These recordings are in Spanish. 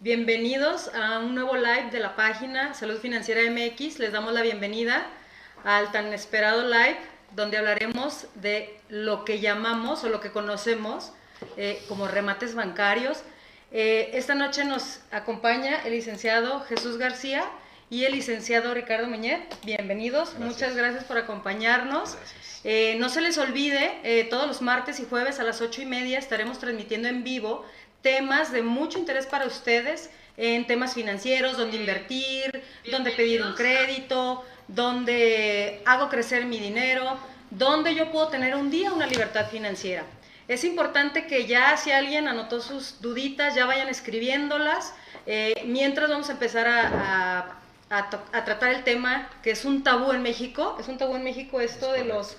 Bienvenidos a un nuevo live de la página Salud Financiera MX. Les damos la bienvenida al tan esperado live donde hablaremos de lo que llamamos o lo que conocemos como remates bancarios. Esta noche nos acompaña el licenciado Jesús García y el licenciado Ricardo Muñet. Bienvenidos, gracias. Muchas gracias por acompañarnos. No se les olvide, todos los martes y jueves a las 8:30 estaremos transmitiendo en vivo temas de mucho interés para ustedes en temas financieros, donde invertir, donde pedir un crédito, donde hago crecer mi dinero, donde yo puedo tener un día una libertad financiera. Es importante que ya si alguien anotó sus duditas, ya vayan escribiéndolas, mientras vamos a empezar a tratar el tema que es un tabú en México. Es un tabú en México esto de los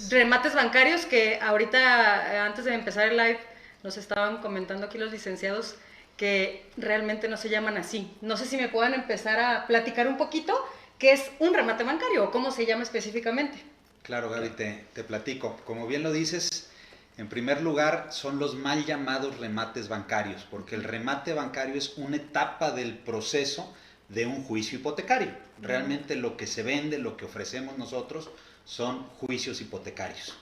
remates bancarios, que ahorita antes de empezar el live nos estaban comentando aquí los licenciados que realmente no se llaman así. No sé si me puedan empezar a platicar un poquito qué es un remate bancario o cómo se llama específicamente. Claro, Gaby, te platico. Como bien lo dices, en primer lugar son los mal llamados remates bancarios, porque el remate bancario es una etapa del proceso de un juicio hipotecario. Realmente lo que se vende, lo que ofrecemos nosotros son juicios hipotecarios.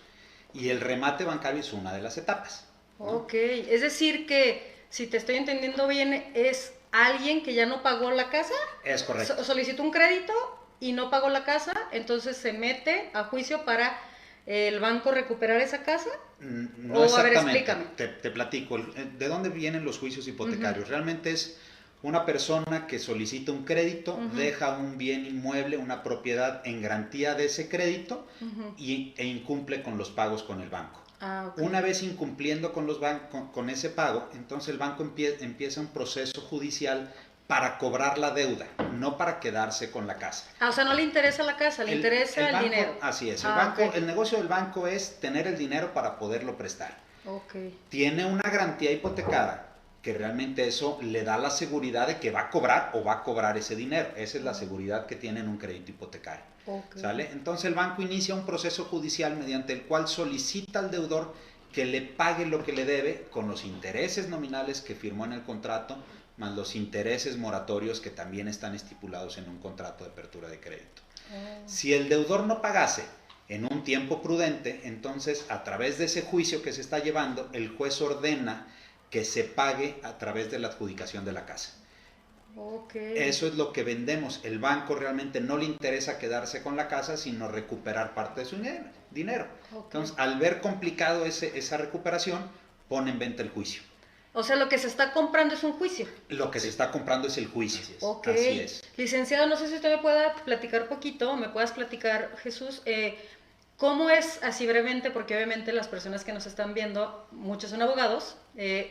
Y el remate bancario es una de las etapas. Ok, es decir que, si te estoy entendiendo bien, es alguien que ya no pagó la casa. Es correcto. Solicitó un crédito y no pagó la casa, entonces se mete a juicio para el banco recuperar esa casa. No o, exactamente. A ver, explícame. Te platico. ¿De dónde vienen los juicios hipotecarios? Realmente es una persona que solicita un crédito, deja un bien inmueble, una propiedad en garantía de ese crédito e incumple con los pagos con el banco. Okay. Una vez incumpliendo con ese pago, entonces el banco empieza un proceso judicial para cobrar la deuda, no para quedarse con la casa. O sea, no le interesa la casa, le interesa el dinero. Así es, Okay. El negocio del banco es tener el dinero para poderlo prestar. Okay. Tiene una garantía hipotecada, que realmente eso le da la seguridad de que va a cobrar o va a cobrar ese dinero. Esa es la seguridad que tiene en un crédito hipotecario. Okay. ¿Sale? Entonces el banco inicia un proceso judicial mediante el cual solicita al deudor que le pague lo que le debe con los intereses nominales que firmó en el contrato, más los intereses moratorios que también están estipulados en un contrato de apertura de crédito. Si el deudor no pagase en un tiempo prudente, entonces a través de ese juicio que se está llevando, el juez ordena que se pague a través de la adjudicación de la casa. Okay. Eso es lo que vendemos. El banco realmente no le interesa quedarse con la casa, sino recuperar parte de su dinero. Okay. Entonces, al ver complicado esa recuperación, pone en venta el juicio. O sea, lo que se está comprando es un juicio. Lo que se está comprando es el juicio. Así es. Ok. Así es. Licenciado, no sé si usted me pueda platicar poquito, me puedas platicar, Jesús, ¿cómo es, así brevemente, porque obviamente las personas que nos están viendo, muchos son abogados,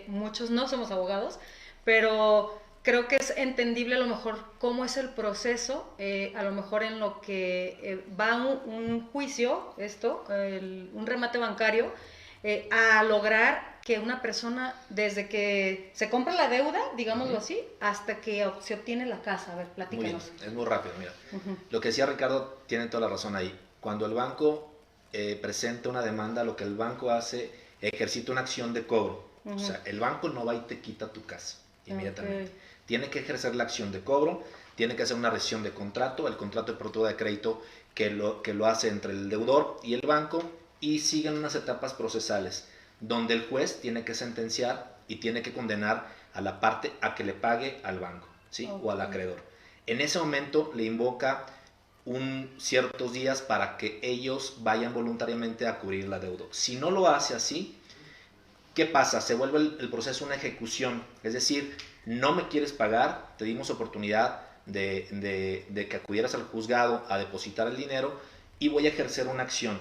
muchos no somos abogados, pero creo que es entendible a lo mejor cómo es el proceso, a lo mejor en lo que va un juicio, un remate bancario, a lograr que una persona, desde que se compra la deuda, digámoslo así, hasta que se obtiene la casa. A ver, platícanos. Muy bien, es muy rápido, mira. Lo que decía Ricardo tiene toda la razón ahí. Cuando el banco presenta una demanda, lo que el banco hace, ejercita una acción de cobro. O sea, el banco no va y te quita tu casa inmediatamente. Okay. Tiene que ejercer la acción de cobro, tiene que hacer una rescisión de contrato, el contrato de apertura de crédito que lo hace entre el deudor y el banco, y siguen unas etapas procesales donde el juez tiene que sentenciar y tiene que condenar a la parte a que le pague al banco, ¿sí? Okay. O al acreedor. En ese momento le invoca ciertos días para que ellos vayan voluntariamente a cubrir la deuda. Si no lo hace así, ¿qué pasa? Se vuelve el proceso una ejecución, es decir, no me quieres pagar, te dimos oportunidad de que acudieras al juzgado a depositar el dinero y voy a ejercer una acción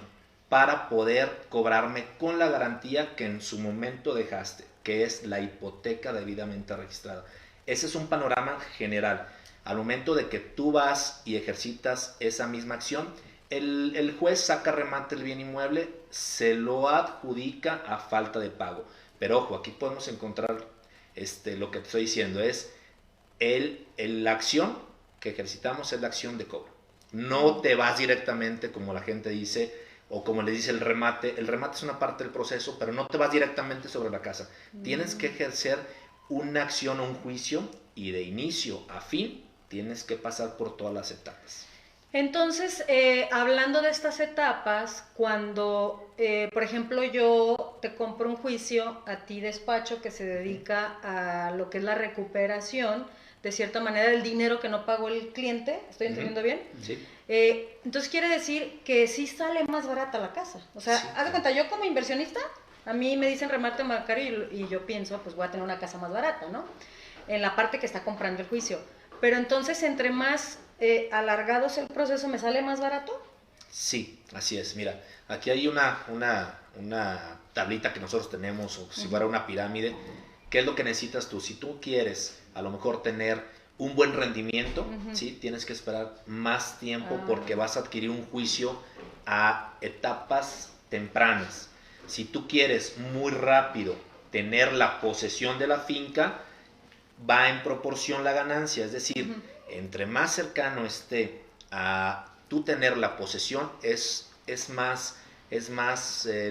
para poder cobrarme con la garantía que en su momento dejaste, que es la hipoteca debidamente registrada. Ese es un panorama general. Al momento de que tú vas y ejercitas esa misma acción, el juez saca remate el bien inmueble, se lo adjudica a falta de pago. Pero ojo, aquí podemos encontrar lo que te estoy diciendo, es la acción que ejercitamos es la acción de cobro. No te vas directamente, como la gente dice, o como le dice el remate es una parte del proceso, pero no te vas directamente sobre la casa. Tienes que ejercer una acción o un juicio y de inicio a fin tienes que pasar por todas las etapas. Entonces, hablando de estas etapas, cuando, por ejemplo, yo te compro un juicio a ti despacho que se dedica a lo que es la recuperación, de cierta manera, del dinero que no pagó el cliente, ¿estoy entendiendo bien? Sí. Entonces quiere decir que sí sale más barata la casa. O sea, Sí, haz de cuenta, yo como inversionista, a mí me dicen remate bancario y yo pienso, pues voy a tener una casa más barata, ¿no? En la parte que está comprando el juicio. Pero entonces, entre más alargado es el proceso, ¿me sale más barato? Sí, así es. Mira, aquí hay una tablita que nosotros tenemos, o si fuera una pirámide. ¿Qué es lo que necesitas tú? Si tú quieres a lo mejor tener un buen rendimiento, ¿sí? Tienes que esperar más tiempo porque vas a adquirir un juicio a etapas tempranas. Si tú quieres muy rápido tener la posesión de la finca, va en proporción la ganancia, es decir, entre más cercano esté a tú tener la posesión, es más,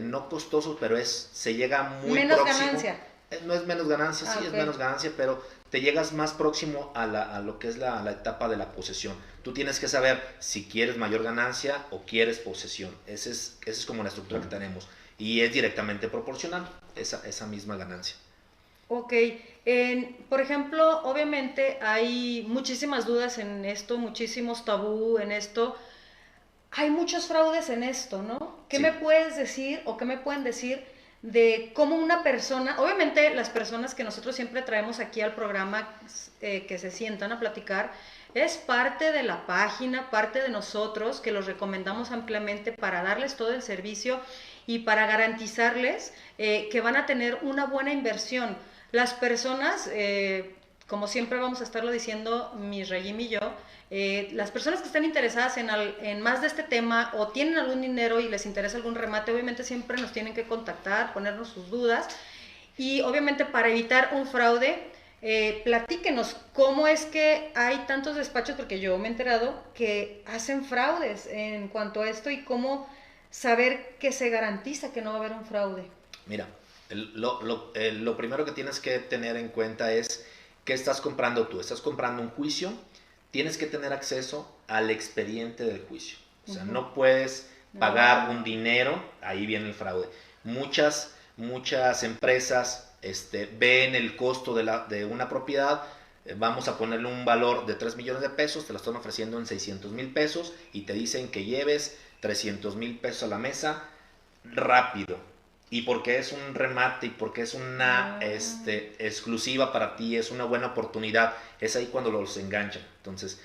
no costoso, pero se llega muy menos próximo. Ganancia. No es menos ganancia, sí, okay. Es menos ganancia, pero te llegas más próximo a lo que es la etapa de la posesión. Tú tienes que saber si quieres mayor ganancia o quieres posesión. Esa es como la estructura que tenemos. Y es directamente proporcional esa misma ganancia. Ok, por ejemplo, obviamente hay muchísimas dudas en esto, muchísimos tabú en esto. Hay muchos fraudes en esto, ¿no? ¿Qué Sí. me puedes decir o qué me pueden decir de cómo una persona, obviamente las personas que nosotros siempre traemos aquí al programa que se sientan a platicar, es parte de la página, parte de nosotros que los recomendamos ampliamente para darles todo el servicio y para garantizarles que van a tener una buena inversión. Las personas, como siempre vamos a estarlo diciendo mi Rayim y yo, las personas que están interesadas en más de este tema o tienen algún dinero y les interesa algún remate, obviamente siempre nos tienen que contactar, ponernos sus dudas y obviamente para evitar un fraude, platíquenos cómo es que hay tantos despachos, porque yo me he enterado que hacen fraudes en cuanto a esto y cómo saber que se garantiza que no va a haber un fraude. Mira, lo primero que tienes que tener en cuenta es qué estás comprando tú. Estás comprando un juicio, tienes que tener acceso al expediente del juicio. O sea, no puedes pagar un dinero, ahí viene el fraude. Muchas empresas ven el costo de una propiedad, vamos a ponerle un valor de 3 millones de pesos, te la están ofreciendo en 600,000 pesos y te dicen que lleves 300,000 pesos a la mesa rápido. Y porque es un remate y porque es una exclusiva para ti, es una buena oportunidad, es ahí cuando los enganchan. Entonces,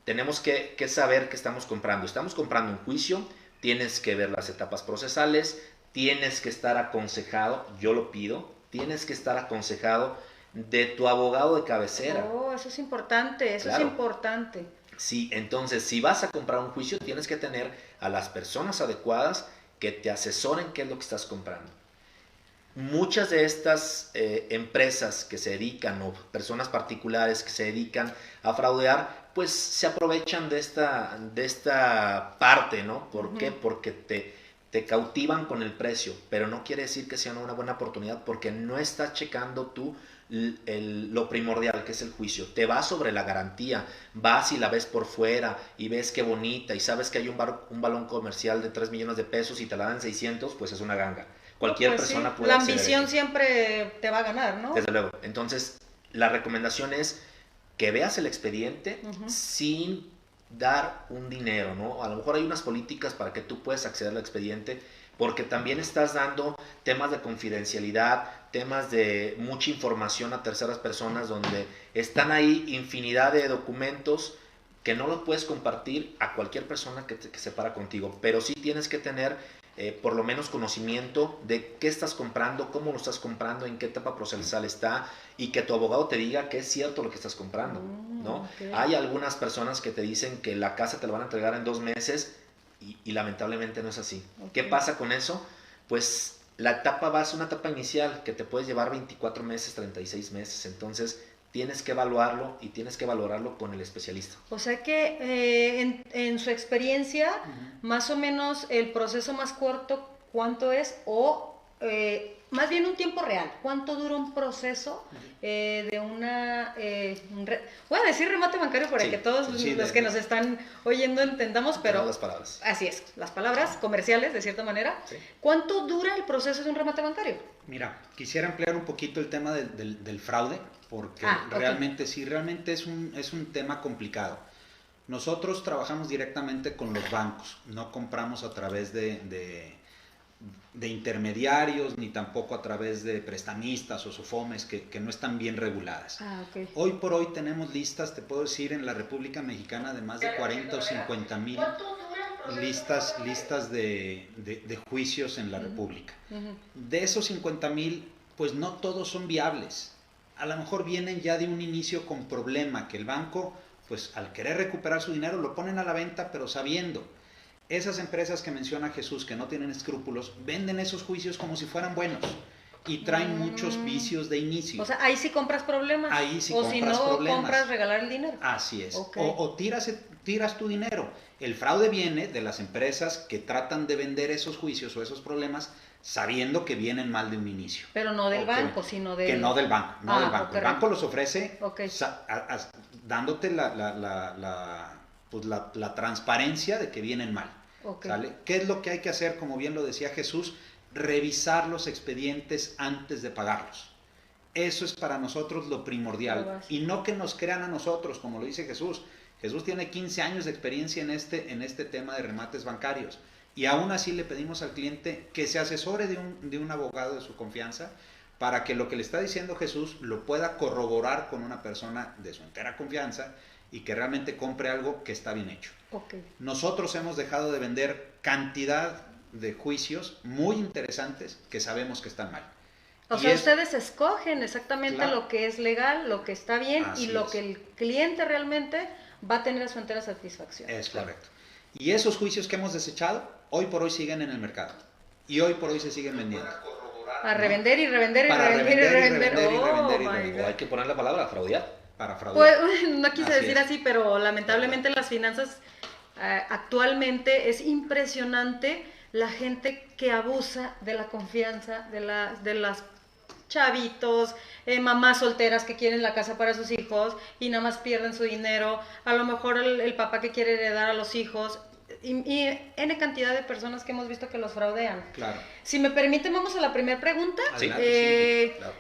tenemos que saber qué estamos comprando. Estamos comprando un juicio, tienes que ver las etapas procesales, tienes que estar aconsejado, yo lo pido, tienes que estar aconsejado de tu abogado de cabecera. Oh, eso es importante, eso Claro. es importante. Sí, entonces, si vas a comprar un juicio, tienes que tener a las personas adecuadas que te asesoren qué es lo que estás comprando. Muchas de estas empresas que se dedican o personas particulares que se dedican a fraudear, pues se aprovechan de esta parte, ¿no? ¿Por qué? Porque te cautivan con el precio, pero no quiere decir que sea una buena oportunidad porque no estás checando tú lo primordial que es el juicio. Te vas sobre la garantía, vas y la ves por fuera y ves qué bonita y sabes que hay un balón comercial de 3 millones de pesos y te la dan 600, pues es una ganga. Cualquier Pues persona sí, puede la acceder a ambición eso. siempre te va a ganar, ¿no? Desde luego. Entonces, la recomendación es que veas el expediente sin dar un dinero, ¿no? A lo mejor hay unas políticas para que tú puedas acceder al expediente porque también estás dando temas de confidencialidad, temas de mucha información a terceras personas donde están ahí infinidad de documentos que no los puedes compartir a cualquier persona que se para contigo, pero sí tienes que tener por lo menos conocimiento de qué estás comprando, cómo lo estás comprando, en qué etapa procesal está y que tu abogado te diga que es cierto lo que estás comprando, ¿no? Okay. Hay algunas personas que te dicen que la casa te la van a entregar en 2 meses y lamentablemente no es así. Okay. ¿Qué pasa con eso? Pues la etapa va a ser una etapa inicial que te puedes llevar 24 meses, 36 meses, entonces tienes que evaluarlo y tienes que valorarlo con el especialista. O sea que en su experiencia, más o menos el proceso más corto, ¿cuánto es? O más bien un tiempo real. ¿Cuánto dura un proceso de una... voy a decir remate bancario para Sí, que todos los que nos están oyendo entendamos, pero... las palabras. Así es, las palabras comerciales, de cierta manera. Sí. ¿Cuánto dura el proceso de un remate bancario? Mira, quisiera ampliar un poquito el tema del fraude, porque okay. realmente es un tema complicado. Nosotros trabajamos directamente con los bancos, no compramos a través de intermediarios, ni tampoco a través de prestamistas o sofomes que no están bien reguladas. Okay. Hoy por hoy tenemos listas, te puedo decir, en la República Mexicana de más de 40 o 50 mil listas de juicios en la República. De esos 50,000, pues no todos son viables. A lo mejor vienen ya de un inicio con problema, que el banco, pues al querer recuperar su dinero, lo ponen a la venta, pero sabiendo. Esas empresas que menciona Jesús, que no tienen escrúpulos, venden esos juicios como si fueran buenos y traen muchos vicios de inicio. O sea, ahí sí compras problemas. Ahí sí o compras si no, problemas. compras regalar el dinero. Así es. Okay. O tiras tu dinero. El fraude viene de las empresas que tratan de vender esos juicios o esos problemas sabiendo que vienen mal de un inicio. Pero no del banco, sino del... Que no del banco. No del banco. Okay. El banco los ofrece okay. dándote la transparencia de que vienen mal. Okay. ¿Sale? ¿Qué es lo que hay que hacer? Como bien lo decía Jesús, revisar los expedientes antes de pagarlos. Eso es para nosotros lo primordial. Y no que nos crean a nosotros, como lo dice Jesús. Jesús tiene 15 años de experiencia en este tema de remates bancarios. Y aún así le pedimos al cliente que se asesore de un abogado de su confianza para que lo que le está diciendo Jesús lo pueda corroborar con una persona de su entera confianza y que realmente compre algo que está bien hecho. Okay. Nosotros hemos dejado de vender cantidad de juicios muy interesantes que sabemos que están mal. O sea, ustedes escogen exactamente claro, lo que es legal, lo que está bien así y lo es. que el cliente realmente va a tener a su entera satisfacción. Es correcto. Y esos juicios que hemos desechado, hoy por hoy siguen en el mercado. Y hoy por hoy se siguen vendiendo. A revender y revender y revender. O hay que poner la palabra, fraudear. Para fraudar. Pues, no quise decir así, pero lamentablemente las finanzas actualmente es impresionante la gente que abusa de la confianza de las chavitos, mamás solteras que quieren la casa para sus hijos y nada más pierden su dinero, a lo mejor el papá que quiere heredar a los hijos y N cantidad de personas que hemos visto que los fraudean. Claro. Si me permiten, vamos a la primera pregunta. Sí. Claro.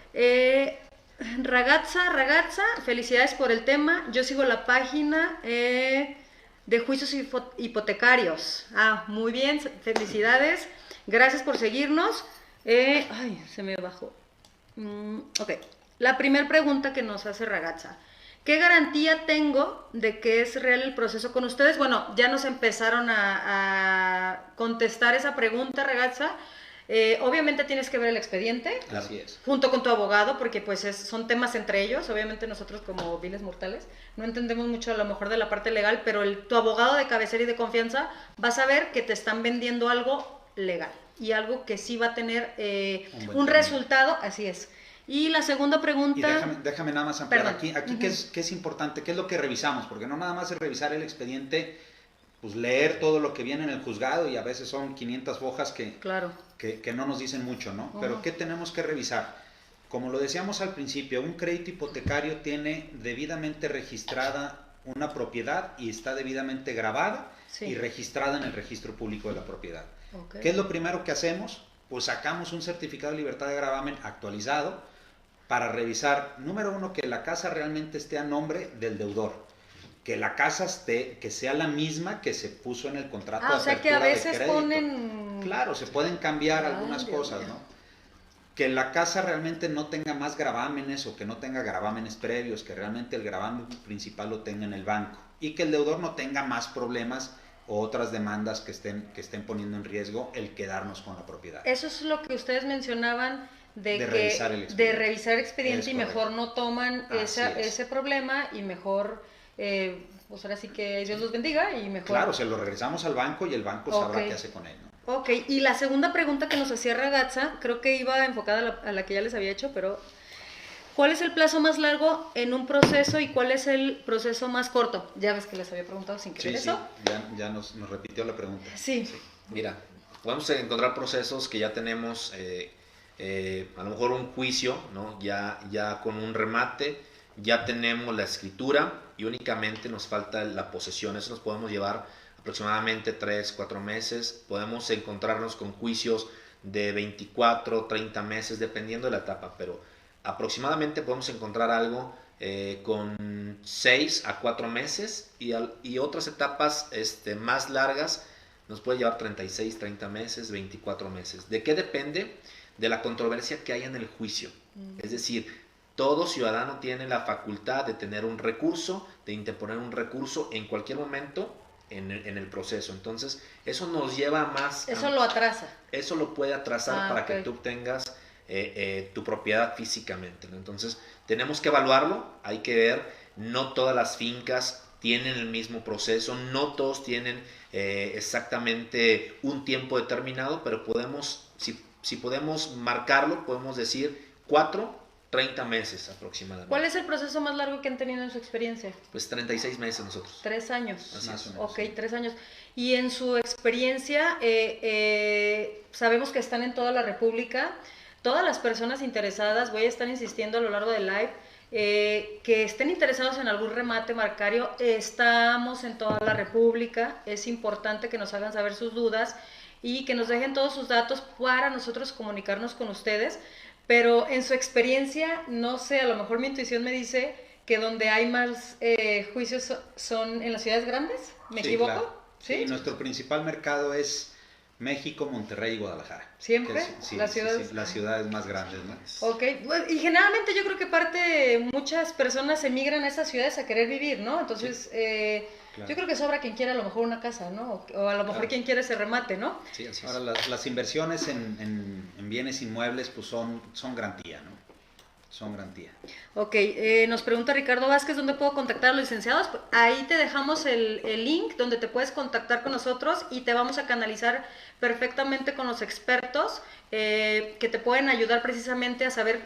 Ragazza, felicidades por el tema. Yo sigo la página de juicios hipotecarios. Muy bien, felicidades. Gracias por seguirnos. Ay, se me bajó. Ok, la primera pregunta que nos hace Ragazza. ¿Qué garantía tengo de que es real el proceso con ustedes? Bueno, ya nos empezaron a contestar esa pregunta, Ragazza. Obviamente tienes que ver el expediente. Así es. Junto con tu abogado, porque pues son temas entre ellos. Obviamente nosotros como viles mortales no entendemos mucho a lo mejor de la parte legal, pero tu abogado de cabecera y de confianza va a saber que te están vendiendo algo legal y algo que sí va a tener un resultado, así es. Y la segunda pregunta... Y déjame nada más ampliar aquí ¿qué es importante? ¿Qué es lo que revisamos? Porque no nada más es revisar el expediente, pues leer todo lo que viene en el juzgado y a veces son 500 hojas que no nos dicen mucho, ¿no? Pero ¿qué tenemos que revisar? Como lo decíamos al principio, un crédito hipotecario tiene debidamente registrada una propiedad y está debidamente grabada y registrada en el registro público de la propiedad. Okay. ¿Qué es lo primero que hacemos? Pues sacamos un certificado de libertad de gravamen actualizado para revisar, número uno, que la casa realmente esté a nombre del deudor, que la casa que sea la misma que se puso en el contrato de apertura de crédito. O sea que a veces ponen... Claro, se pueden cambiar algunas cosas, ¿no? Que la casa realmente no tenga más gravámenes o que no tenga gravámenes previos, que realmente el gravamen principal lo tenga en el banco y que el deudor no tenga más problemas o otras demandas que estén poniendo en riesgo el quedarnos con la propiedad. Eso es lo que ustedes mencionaban de revisar el expediente y mejor no toman ese problema y mejor, pues ahora sí que Dios los bendiga y mejor... Claro, se lo regresamos al banco y el banco sabrá qué hace con él, ¿no? Ok, y la segunda pregunta que nos hacía Ragazza, creo que iba enfocada a la que ya les había hecho, pero ¿cuál es el plazo más largo en un proceso y cuál es el proceso más corto? Ya ves que les había preguntado sin querer eso. Sí, ya nos repitió la pregunta. Sí. Mira, podemos encontrar procesos que ya tenemos a lo mejor un juicio, ¿no? Ya con un remate, ya tenemos la escritura y únicamente nos falta la posesión. Eso nos podemos llevar aproximadamente 3, 4 meses. Podemos encontrarnos con juicios de 24, 30 meses, dependiendo de la etapa, pero aproximadamente podemos encontrar algo con 6 a 4 meses y otras etapas más largas nos puede llevar 36, 30 meses, 24 meses. ¿De qué depende? De la controversia que hay en el juicio. Es decir, todo ciudadano tiene la facultad de tener un recurso, de interponer un recurso en cualquier momento en el proceso. Entonces, eso nos lleva más... Eso lo atrasa. Eso lo puede atrasar para ok. que tú obtengas tu propiedad físicamente, ¿no? Entonces, tenemos que evaluarlo, hay que ver, no todas las fincas tienen el mismo proceso, no todos tienen exactamente un tiempo determinado, pero podemos, si podemos marcarlo, podemos decir 4, 30 meses aproximadamente. ¿Cuál es el proceso más largo que han tenido en su experiencia? Pues 36 meses nosotros. 3 años. Así es. Ok, 3 años. Y en su experiencia, sabemos que están en toda la República. Todas las personas interesadas, voy a estar insistiendo a lo largo del live, que estén interesados en algún remate marcario, estamos en toda la República. Es importante que nos hagan saber sus dudas y que nos dejen todos sus datos para nosotros comunicarnos con ustedes. Pero en su experiencia, no sé, a lo mejor mi intuición me dice que donde hay más juicios son en las ciudades grandes. ¿Me equivoco? Claro. ¿Sí? Nuestro principal mercado es México, Monterrey y Guadalajara. ¿Siempre? Las ciudades más grandes, ¿no? Ok, y generalmente yo creo que muchas personas emigran a esas ciudades a querer vivir, ¿no? Entonces, claro. Yo creo que sobra quien quiera a lo mejor una casa, ¿no? O a lo mejor quien quiere ese remate, ¿no? Sí, así es. Ahora, las inversiones en bienes inmuebles pues son garantía, ¿no? Son garantía. Ok, nos pregunta Ricardo Vázquez, ¿dónde puedo contactar a los licenciados? Ahí te dejamos el link donde te puedes contactar con nosotros y te vamos a canalizar perfectamente con los expertos que te pueden ayudar precisamente a saber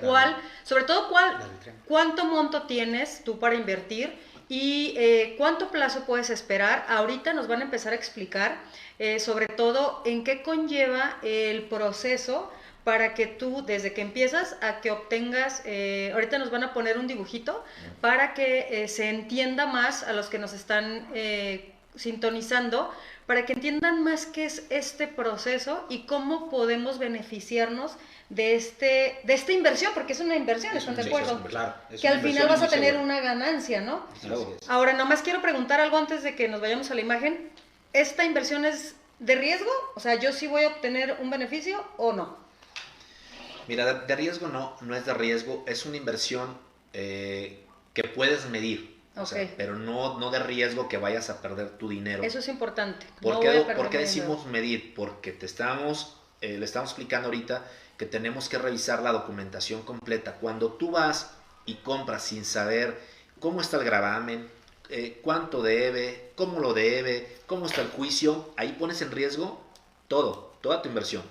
cuánto monto tienes tú para invertir y cuánto plazo puedes esperar. Ahorita nos van a empezar a explicar sobre todo en qué conlleva el proceso para que tú, desde que empiezas a que obtengas, ahorita nos van a poner un dibujito para que se entienda más a los que nos están sintonizando, para que entiendan más qué es este proceso y cómo podemos beneficiarnos de esta inversión, porque es una inversión, ¿están de acuerdo? Claro, que al final vas a tener una ganancia, ¿no? Claro. Ahora, nomás quiero preguntar algo antes de que nos vayamos a la imagen. ¿Esta inversión es de riesgo? O sea, ¿yo sí voy a obtener un beneficio o no? Mira, de riesgo no es de riesgo, es una inversión que puedes medir, o sea, pero no de riesgo que vayas a perder tu dinero. Eso es importante. ¿Por qué decimos medir? Porque le estamos explicando ahorita que tenemos que revisar la documentación completa. Cuando tú vas y compras sin saber cómo está el gravamen, cuánto debe, cómo lo debe, cómo está el juicio, ahí pones en riesgo toda tu inversión.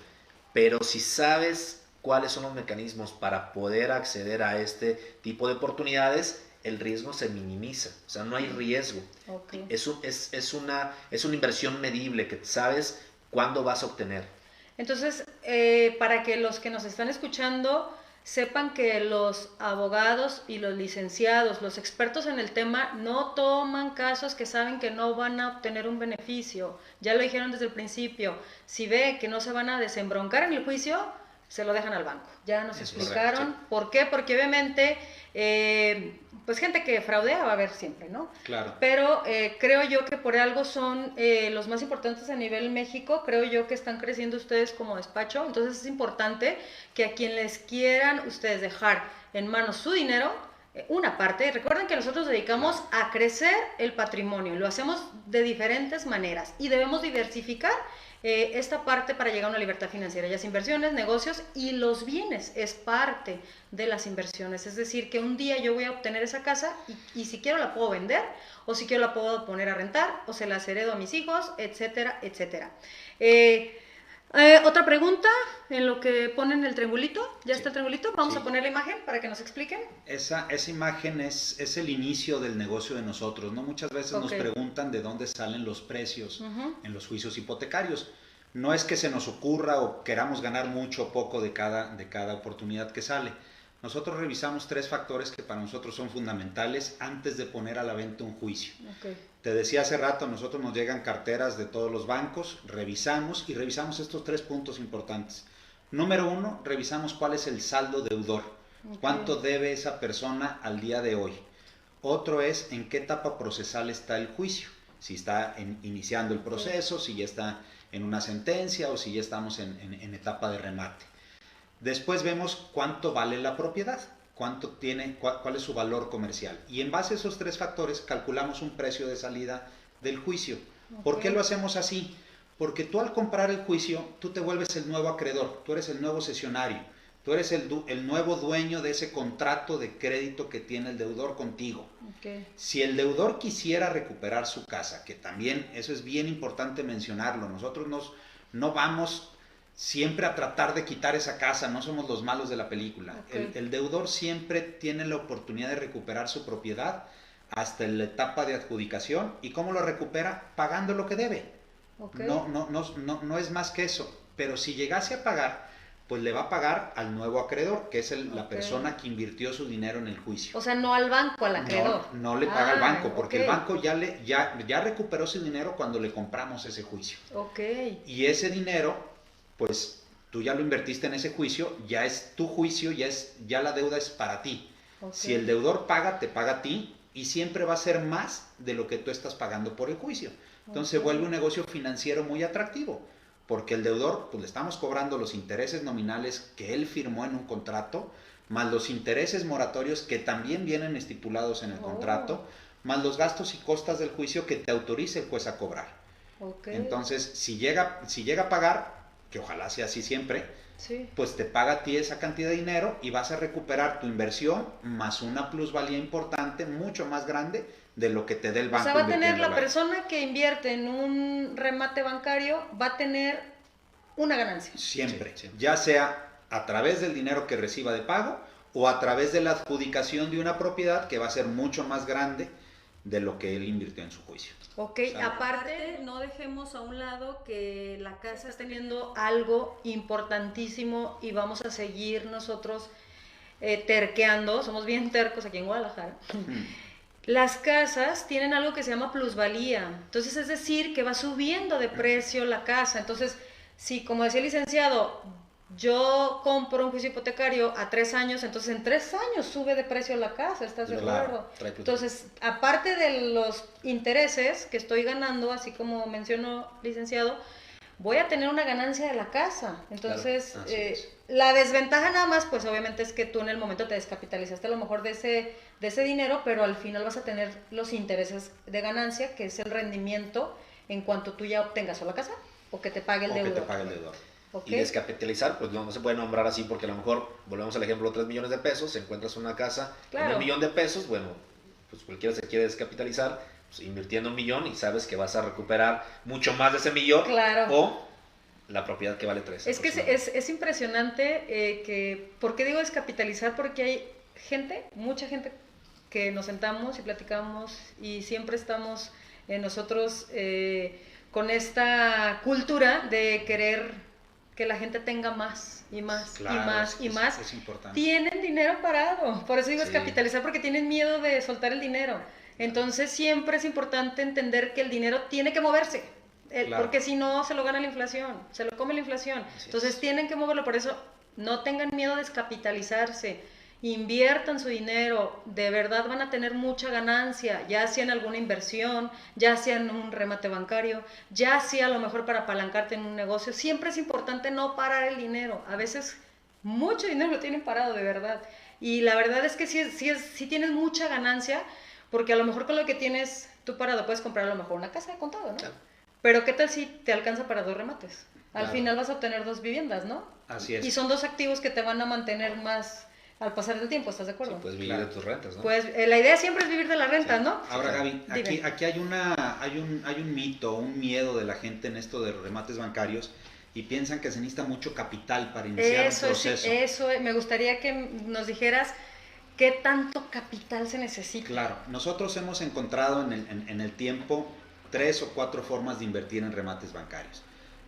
Pero si sabes cuáles son los mecanismos para poder acceder a este tipo de oportunidades, el riesgo se minimiza, o sea, no hay riesgo. Okay. Es una inversión medible que sabes cuándo vas a obtener. Entonces, para que los que nos están escuchando sepan que los abogados y los licenciados, los expertos en el tema, no toman casos que saben que no van a obtener un beneficio. Ya lo dijeron desde el principio, si ve que no se van a desembroncar en el juicio, se lo dejan al banco. Ya nos explicaron. Correcto. ¿Por qué? Porque obviamente, pues gente que fraudea va a haber siempre, ¿no? Claro. Pero creo yo que por algo son los más importantes a nivel México. Creo yo que están creciendo ustedes como despacho. Entonces es importante que a quien les quieran ustedes dejar en manos su dinero, una parte, recuerden que nosotros dedicamos a crecer el patrimonio. Lo hacemos de diferentes maneras y debemos diversificar esta parte para llegar a una libertad financiera, ya sea inversiones, negocios y los bienes, es parte de las inversiones, es decir, que un día yo voy a obtener esa casa y si quiero la puedo vender, o si quiero la puedo poner a rentar, o se las heredo a mis hijos, etcétera, etcétera. Otra pregunta, en lo que ponen el triangulito, ya está el triangulito, vamos a poner la imagen para que nos expliquen. Esa imagen es el inicio del negocio de nosotros, ¿no? Muchas veces nos preguntan de dónde salen los precios en los juicios hipotecarios. No es que se nos ocurra o queramos ganar mucho o poco de cada oportunidad que sale. Nosotros revisamos 3 factores que para nosotros son fundamentales antes de poner a la venta un juicio. Okay. Te decía hace rato, a nosotros nos llegan carteras de todos los bancos, revisamos estos 3 puntos importantes. Número 1, revisamos cuál es el saldo deudor, cuánto debe esa persona al día de hoy. Otro es en qué etapa procesal está el juicio, si está iniciando el proceso, si ya está en una sentencia o si ya estamos en etapa de remate. Después vemos cuánto vale la propiedad, cuánto tiene, cuál es su valor comercial. Y en base a esos 3 factores calculamos un precio de salida del juicio. ¿Por qué lo hacemos así? Porque tú al comprar el juicio, tú te vuelves el nuevo acreedor, tú eres el nuevo cesionario, tú eres el nuevo dueño de ese contrato de crédito que tiene el deudor contigo. Okay. Si el deudor quisiera recuperar su casa, que también eso es bien importante mencionarlo, nosotros no vamos siempre a tratar de quitar esa casa, no somos los malos de la película. Okay. El deudor siempre tiene la oportunidad de recuperar su propiedad hasta la etapa de adjudicación. ¿Y cómo lo recupera? Pagando lo que debe. Okay. No es más que eso. Pero si llegase a pagar, pues le va a pagar al nuevo acreedor, que es la persona que invirtió su dinero en el juicio. O sea, no al banco, al acreedor. No le paga al banco, porque el banco ya recuperó su dinero cuando le compramos ese juicio. Okay. Y ese dinero, pues tú ya lo invertiste en ese juicio, ya es tu juicio, ya la deuda es para ti. Okay. Si el deudor paga, te paga a ti y siempre va a ser más de lo que tú estás pagando por el juicio. Entonces se vuelve un negocio financiero muy atractivo, porque el deudor, pues le estamos cobrando los intereses nominales que él firmó en un contrato, más los intereses moratorios que también vienen estipulados en el contrato, más los gastos y costas del juicio que te autorice el juez a cobrar. Okay. Entonces, si llega a pagar, que ojalá sea así siempre, sí, pues te paga a ti esa cantidad de dinero y vas a recuperar tu inversión más una plusvalía importante, mucho más grande de lo que te dé el banco. O sea, va a tener la persona que invierte en un remate bancario, va a tener una ganancia. Siempre, sí. Ya sea a través del dinero que reciba de pago o a través de la adjudicación de una propiedad que va a ser mucho más grande de lo que él invirtió en su juicio. Ok, aparte no dejemos a un lado que la casa está teniendo algo importantísimo y vamos a seguir nosotros terqueando, somos bien tercos aquí en Guadalajara. Las casas tienen algo que se llama plusvalía, entonces es decir que va subiendo de precio la casa. Entonces, si como decía el licenciado, yo compro un juicio hipotecario a 3 años, entonces en 3 años sube de precio la casa, ¿estás de acuerdo? Entonces, aparte de los intereses que estoy ganando, así como mencionó el licenciado, voy a tener una ganancia de la casa. Entonces, claro, la desventaja nada más, pues obviamente es que tú en el momento te descapitalizaste a lo mejor de ese dinero, pero al final vas a tener los intereses de ganancia, que es el rendimiento en cuanto tú ya obtengas o la casa o que te pague el deudor. Que te pague el deudor. Okay. Y descapitalizar, pues no se puede nombrar así porque a lo mejor, volvemos al ejemplo, 3 millones de pesos, encuentras una casa en $1 millón de pesos, bueno, pues cualquiera se quiere descapitalizar, pues invirtiendo $1 millón y sabes que vas a recuperar mucho más de ese millón, claro, o la propiedad que vale 3. Es que es impresionante ¿por qué digo descapitalizar? Porque hay gente, mucha gente que nos sentamos y platicamos y siempre estamos nosotros con esta cultura de querer que la gente tenga más y más, claro, y más y más. Es importante. Tienen dinero parado, por eso digo descapitalizar, porque tienen miedo de soltar el dinero. Entonces siempre es importante entender que el dinero tiene que moverse, claro, porque si no se lo gana la inflación, se lo come la inflación. Entonces tienen que moverlo, por eso no tengan miedo de descapitalizarse. Inviertan su dinero, de verdad van a tener mucha ganancia, ya sea en alguna inversión, ya sea en un remate bancario, ya sea a lo mejor para apalancarte en un negocio. Siempre es importante no parar el dinero, a veces mucho dinero lo tienen parado de verdad, y la verdad es que sí tienes mucha ganancia, porque a lo mejor con lo que tienes tú parado puedes comprar a lo mejor una casa de contado, ¿no? Claro. Pero ¿qué tal si te alcanza para 2 remates? Al final vas a obtener 2 viviendas, ¿no? Así es. Y son 2 activos que te van a mantener más al pasar del tiempo, ¿estás de acuerdo? Sí, puedes vivir de tus rentas, ¿no? Pues la idea siempre es vivir de las rentas, ¿no? Ahora, Gaby, aquí hay un mito, un miedo de la gente en esto de remates bancarios y piensan que se necesita mucho capital para iniciar un proceso. Eso, me gustaría que nos dijeras qué tanto capital se necesita. Claro, nosotros hemos encontrado en el tiempo 3 o 4 formas de invertir en remates bancarios.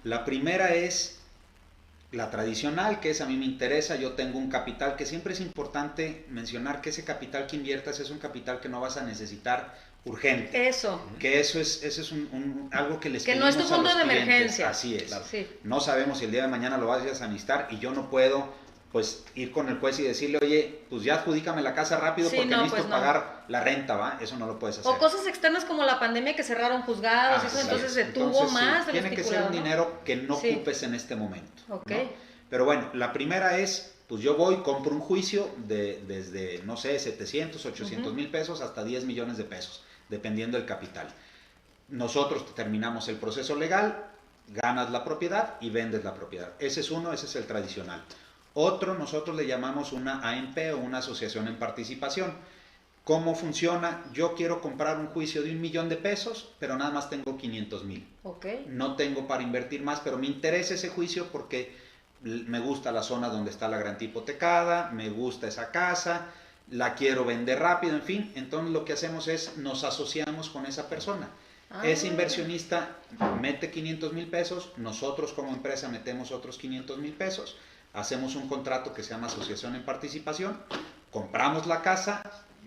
La primera es la tradicional, que es a mí me interesa, yo tengo un capital, que siempre es importante mencionar que ese capital que inviertas es un capital que no vas a necesitar urgente. Eso. Que eso es algo que les Que no es tu pedimos a fondo los de clientes. emergencia. Así es. Claro. Sí. No sabemos si el día de mañana lo vayas a necesitar y yo no puedo pues ir con el juez y decirle, oye, pues ya adjudícame la casa rápido Sí, porque no, necesito pues no. pagar la renta, ¿va? Eso no lo puedes hacer. O cosas externas como la pandemia que cerraron juzgados, eso, entonces se tuvo más de lo tiene que ser estipulado, un ¿no? dinero que no Sí. ocupes en este momento. Ok. ¿no? Pero bueno, la primera es, pues yo voy, compro un juicio desde, no sé, 700, 800 mil pesos hasta 10 millones de pesos, dependiendo del capital. Nosotros terminamos el proceso legal, ganas la propiedad y vendes la propiedad. Ese es uno, ese es el tradicional. Otro, nosotros le llamamos una AMP o una asociación en participación. ¿Cómo funciona? Yo quiero comprar un juicio de 1 millón de pesos, pero nada más tengo 500,000. Okay. No tengo para invertir más, pero me interesa ese juicio porque me gusta la zona donde está la garantía hipotecada, me gusta esa casa, la quiero vender rápido, en fin. Entonces lo que hacemos es nos asociamos con esa persona. Ese inversionista mete 500,000 pesos, nosotros como empresa metemos otros 500,000 pesos, hacemos un contrato que se llama asociación en participación, compramos la casa,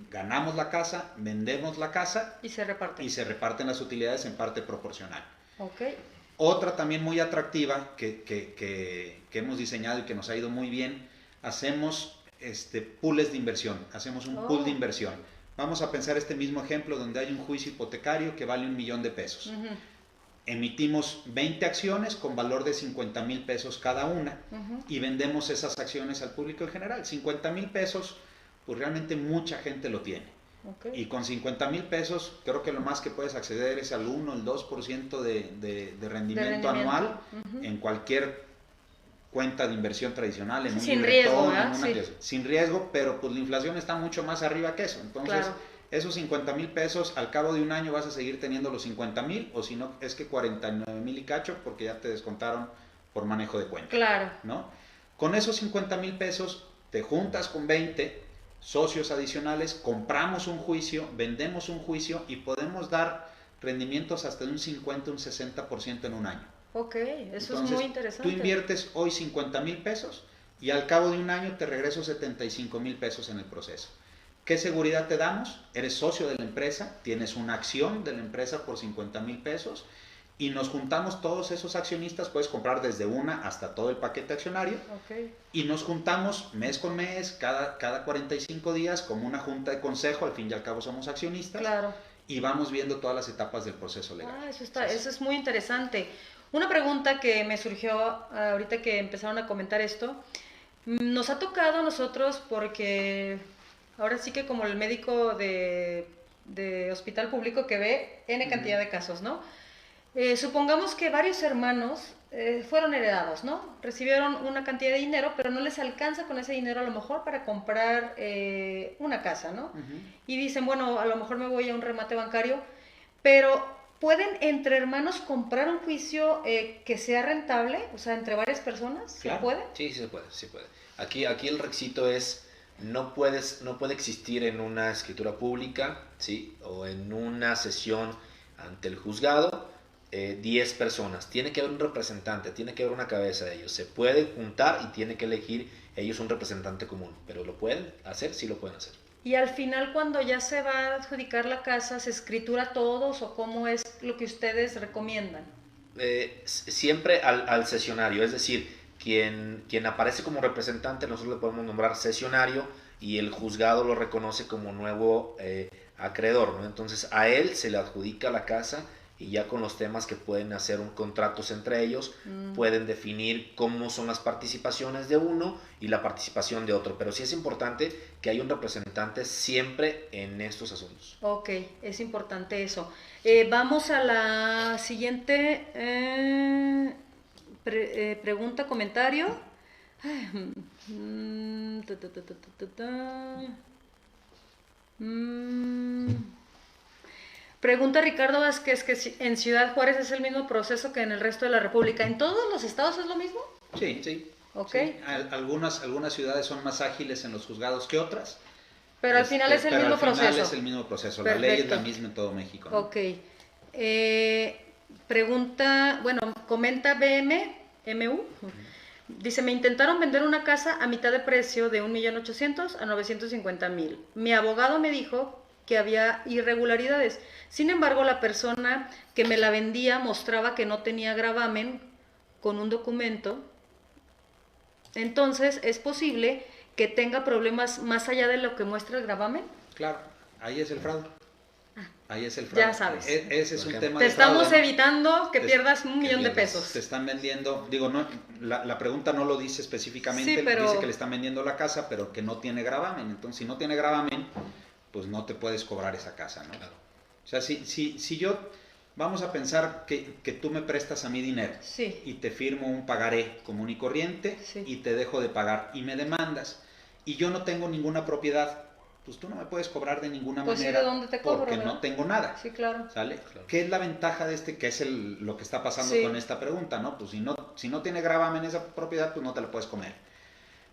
ganamos la casa, vendemos la casa y se reparten las utilidades en parte proporcional. Okay. Otra también muy atractiva que hemos diseñado y que nos ha ido muy bien, hacemos pools de inversión, hacemos un pool de inversión. Vamos a pensar este mismo ejemplo donde hay un juicio hipotecario que vale 1 millón de pesos. Emitimos 20 acciones con valor de 50,000 pesos cada una y vendemos esas acciones al público en general. 50,000 pesos, pues realmente mucha gente lo tiene. Okay. Y con 50,000 pesos, creo que lo más que puedes acceder es al 1, el 2% de rendimiento anual en cualquier cuenta de inversión tradicional, en un sin riesgo, sin riesgo, pero pues la inflación está mucho más arriba que eso. Entonces, esos 50,000 pesos, al cabo de un año vas a seguir teniendo los 50,000, o si no, es que 49,000 y cacho, porque ya te descontaron por manejo de cuenta. Claro. ¿No? Con esos 50,000 pesos, te juntas con 20 socios adicionales, compramos un juicio, vendemos un juicio y podemos dar rendimientos hasta de un 50, un 60% en un año. Ok, eso Entonces, es muy interesante. Tú inviertes hoy 50,000 pesos y al cabo de un año te regreso 75,000 pesos en el proceso. ¿Qué seguridad te damos? Eres socio de la empresa, tienes una acción de la empresa por 50,000 pesos y nos juntamos todos esos accionistas, puedes comprar desde una hasta todo el paquete accionario, y nos juntamos mes con mes, cada 45 días, como una junta de consejo, al fin y al cabo somos accionistas, y vamos viendo todas las etapas del proceso legal. Eso es muy interesante. Una pregunta que me surgió ahorita que empezaron a comentar esto, nos ha tocado a nosotros porque ahora sí que como el médico de hospital público que ve N cantidad de casos, ¿no? Supongamos que varios hermanos fueron heredados, ¿no? Recibieron una cantidad de dinero, pero no les alcanza con ese dinero a lo mejor para comprar una casa, ¿no? Y dicen, bueno, a lo mejor me voy a un remate bancario, pero ¿pueden entre hermanos comprar un juicio que sea rentable? O sea, entre varias personas, claro. ¿se puede? Sí, se puede, sí puede. Aquí el requisito es, no puede existir en una escritura pública, ¿sí? O en una sesión ante el juzgado, 10 personas. Tiene que haber un representante, tiene que haber una cabeza de ellos. Se puede juntar y tiene que elegir ellos un representante común. Pero ¿lo pueden hacer? Sí lo pueden hacer. Y al final, cuando ya se va a adjudicar la casa, ¿se escritura todos o cómo es lo que ustedes recomiendan? Siempre al sesionario, es decir, quien aparece como representante, nosotros le podemos nombrar sesionario y el juzgado lo reconoce como nuevo acreedor, ¿no? Entonces a él se le adjudica la casa y ya con los temas que pueden hacer un contratos entre ellos, pueden definir cómo son las participaciones de uno y la participación de otro. Pero sí es importante que haya un representante siempre en estos asuntos. Ok, es importante eso. Vamos a la siguiente pregunta, comentario. Pregunta Ricardo Vázquez que en Ciudad Juárez es el mismo proceso que en el resto de la República. ¿En todos los estados es lo mismo? Sí, sí. Okay. Sí. Algunas ciudades son más ágiles en los juzgados que otras. Pero al final es el mismo proceso. Al final es el mismo proceso. Perfecto. La ley es la misma en todo México, ¿no? Ok. Pregunta, bueno, comenta BMMU. Dice, me intentaron vender una casa a mitad de precio de 1.800.000 a 950.000. Mi abogado me dijo que había irregularidades. Sin embargo, la persona que me la vendía mostraba que no tenía gravamen con un documento. Entonces, ¿es posible que tenga problemas más allá de lo que muestra el gravamen? Claro, ahí es el fraude. Ahí es el fraude. Ya sabes. Ese es un tema Te de fraude. estamos evitando que pierdas 1.000.000 de pesos. Te están vendiendo, digo, no, la pregunta no lo dice específicamente, Sí, pero... dice que le están vendiendo la casa, pero que no tiene gravamen. Entonces, si no tiene gravamen, pues no te puedes cobrar esa casa, ¿no? Claro. O sea, si yo, vamos a pensar que tú me prestas a mí dinero, Sí. y te firmo un pagaré común y corriente, Sí. y te dejo de pagar y me demandas, y yo no tengo ninguna propiedad, pues tú no me puedes cobrar de ninguna Pues manera, sí, ¿de dónde te cobro, porque verdad? no tengo nada. Sí, claro. ¿Sale? Claro. ¿Qué es la ventaja de este? Que es lo que está pasando Sí. con esta pregunta, ¿no? Pues si no tiene gravamen esa propiedad, pues no te la puedes comer.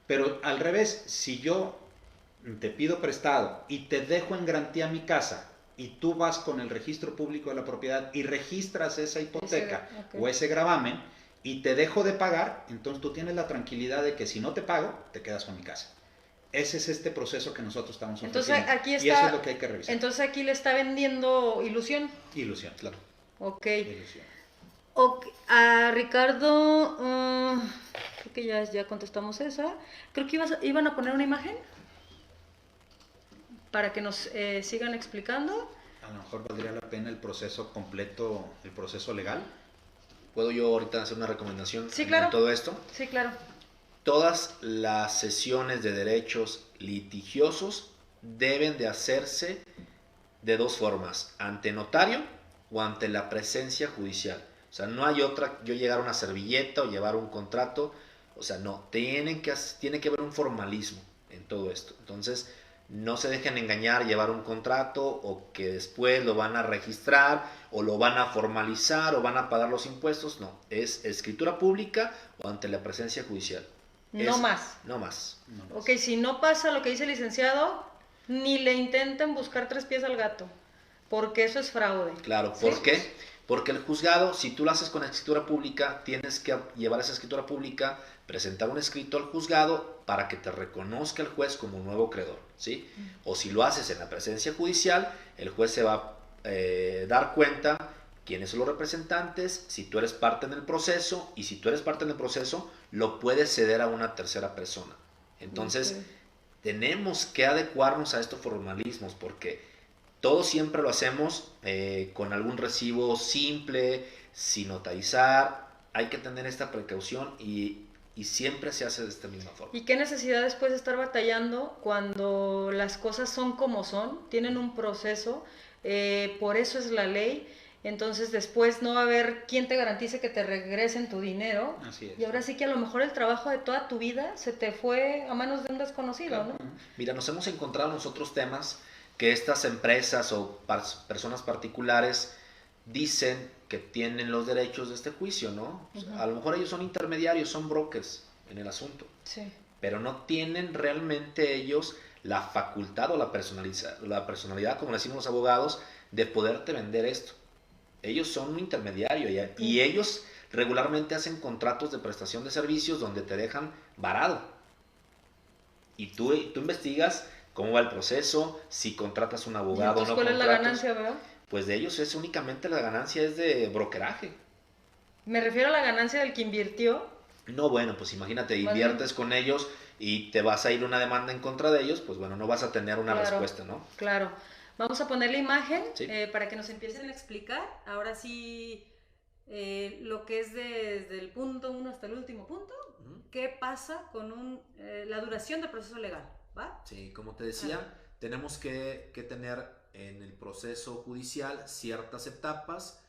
Pero al revés, si yo te pido prestado y te dejo en garantía mi casa y tú vas con el registro público de la propiedad y registras esa hipoteca o ese gravamen y te dejo de pagar, entonces tú tienes la tranquilidad de que si no te pago, te quedas con mi casa. Ese es este proceso que nosotros estamos ofreciendo. Entonces aquí está, y eso es lo que hay que revisar. Entonces aquí le está vendiendo ilusión. Ilusión, claro. Ok. Ilusión. A Ricardo, creo que ya contestamos esa. Creo que iban a poner una imagen para que nos sigan explicando. A lo mejor valdría la pena el proceso completo, el proceso legal. ¿Puedo yo ahorita hacer una recomendación Sí, claro. en todo esto? Sí, claro. Todas las sesiones de derechos litigiosos deben de hacerse de dos formas, ante notario o ante la presencia judicial. O sea, no hay otra, yo llegar a una servilleta o llevar un contrato, o sea, no, tiene que haber un formalismo en todo esto. Entonces, no se dejen engañar, llevar un contrato o que después lo van a registrar o lo van a formalizar o van a pagar los impuestos. No, es escritura pública o ante la presencia judicial. No más. No más. Ok, si no pasa lo que dice el licenciado, ni le intenten buscar tres pies al gato, porque eso es fraude. Claro, ¿Sí? ¿por qué? Porque el juzgado, si tú lo haces con escritura pública, tienes que llevar esa escritura pública, presentar un escrito al juzgado para que te reconozca el juez como un nuevo credor, ¿sí? O si lo haces en la presencia judicial, el juez se va a dar cuenta quiénes son los representantes, si tú eres parte en el proceso, y si tú eres parte en el proceso, lo puedes ceder a una tercera persona. Entonces, tenemos que adecuarnos a estos formalismos, porque todo siempre lo hacemos con algún recibo simple, sin notarizar. Hay que tener esta precaución y siempre se hace de esta misma forma. ¿Y qué necesidad después de estar batallando cuando las cosas son como son? Tienen un proceso, por eso es la ley. Entonces después no va a haber quien te garantice que te regresen tu dinero. Así es. Y ahora sí que a lo mejor el trabajo de toda tu vida se te fue a manos de un desconocido, Claro. ¿no? Mira, nos hemos encontrado en otros temas que estas empresas o personas particulares dicen que tienen los derechos de este juicio, ¿no? O sea, a lo mejor ellos son intermediarios, son brokers en el asunto, Sí. pero no tienen realmente ellos la facultad o la personalidad, como le decimos los abogados, de poderte vender esto. Ellos son un intermediario y ellos regularmente hacen contratos de prestación de servicios donde te dejan varado. Y tú investigas cómo va el proceso, si contratas un abogado o no ¿Cuál es la contratas. ganancia, verdad? Pues de ellos es únicamente la ganancia es de brokeraje. Me refiero a la ganancia del que invirtió. No, bueno, pues imagínate, Más inviertes con ellos y te vas a ir una demanda en contra de ellos, pues bueno, no vas a tener una Claro. respuesta, ¿no? Claro. Vamos a poner la imagen Sí. para que nos empiecen a explicar. Ahora sí, lo que es desde el punto 1 hasta el último punto. ¿Qué pasa con la duración del proceso legal? ¿Va? Sí, como te decía, tenemos que tener en el proceso judicial ciertas etapas.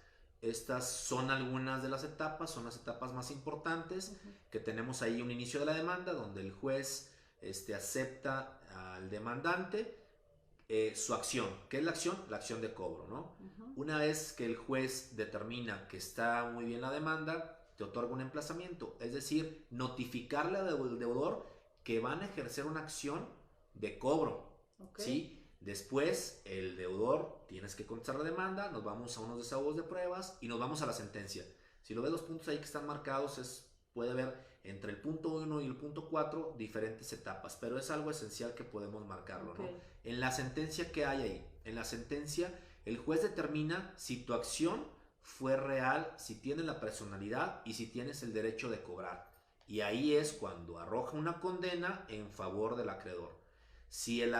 Estas son algunas de las etapas, son las etapas más importantes, que tenemos ahí un inicio de la demanda, donde el juez acepta al demandante su acción. ¿Qué es la acción? La acción de cobro, ¿no? Una vez que el juez determina que está muy bien la demanda, te otorga un emplazamiento, es decir, notificarle al deudor que van a ejercer una acción de cobro, ¿sí? Después, el deudor tienes que contestar la demanda, nos vamos a unos desahogos de pruebas y nos vamos a la sentencia. Si lo ves los puntos ahí que están marcados, puede haber entre el punto 1 y el punto 4 diferentes etapas, pero es algo esencial que podemos marcarlo, ¿no? En la sentencia, ¿qué hay ahí? En la sentencia, el juez determina si tu acción fue real, si tienes la personalidad y si tienes el derecho de cobrar. Y ahí es cuando arroja una condena en favor del acreedor. Si el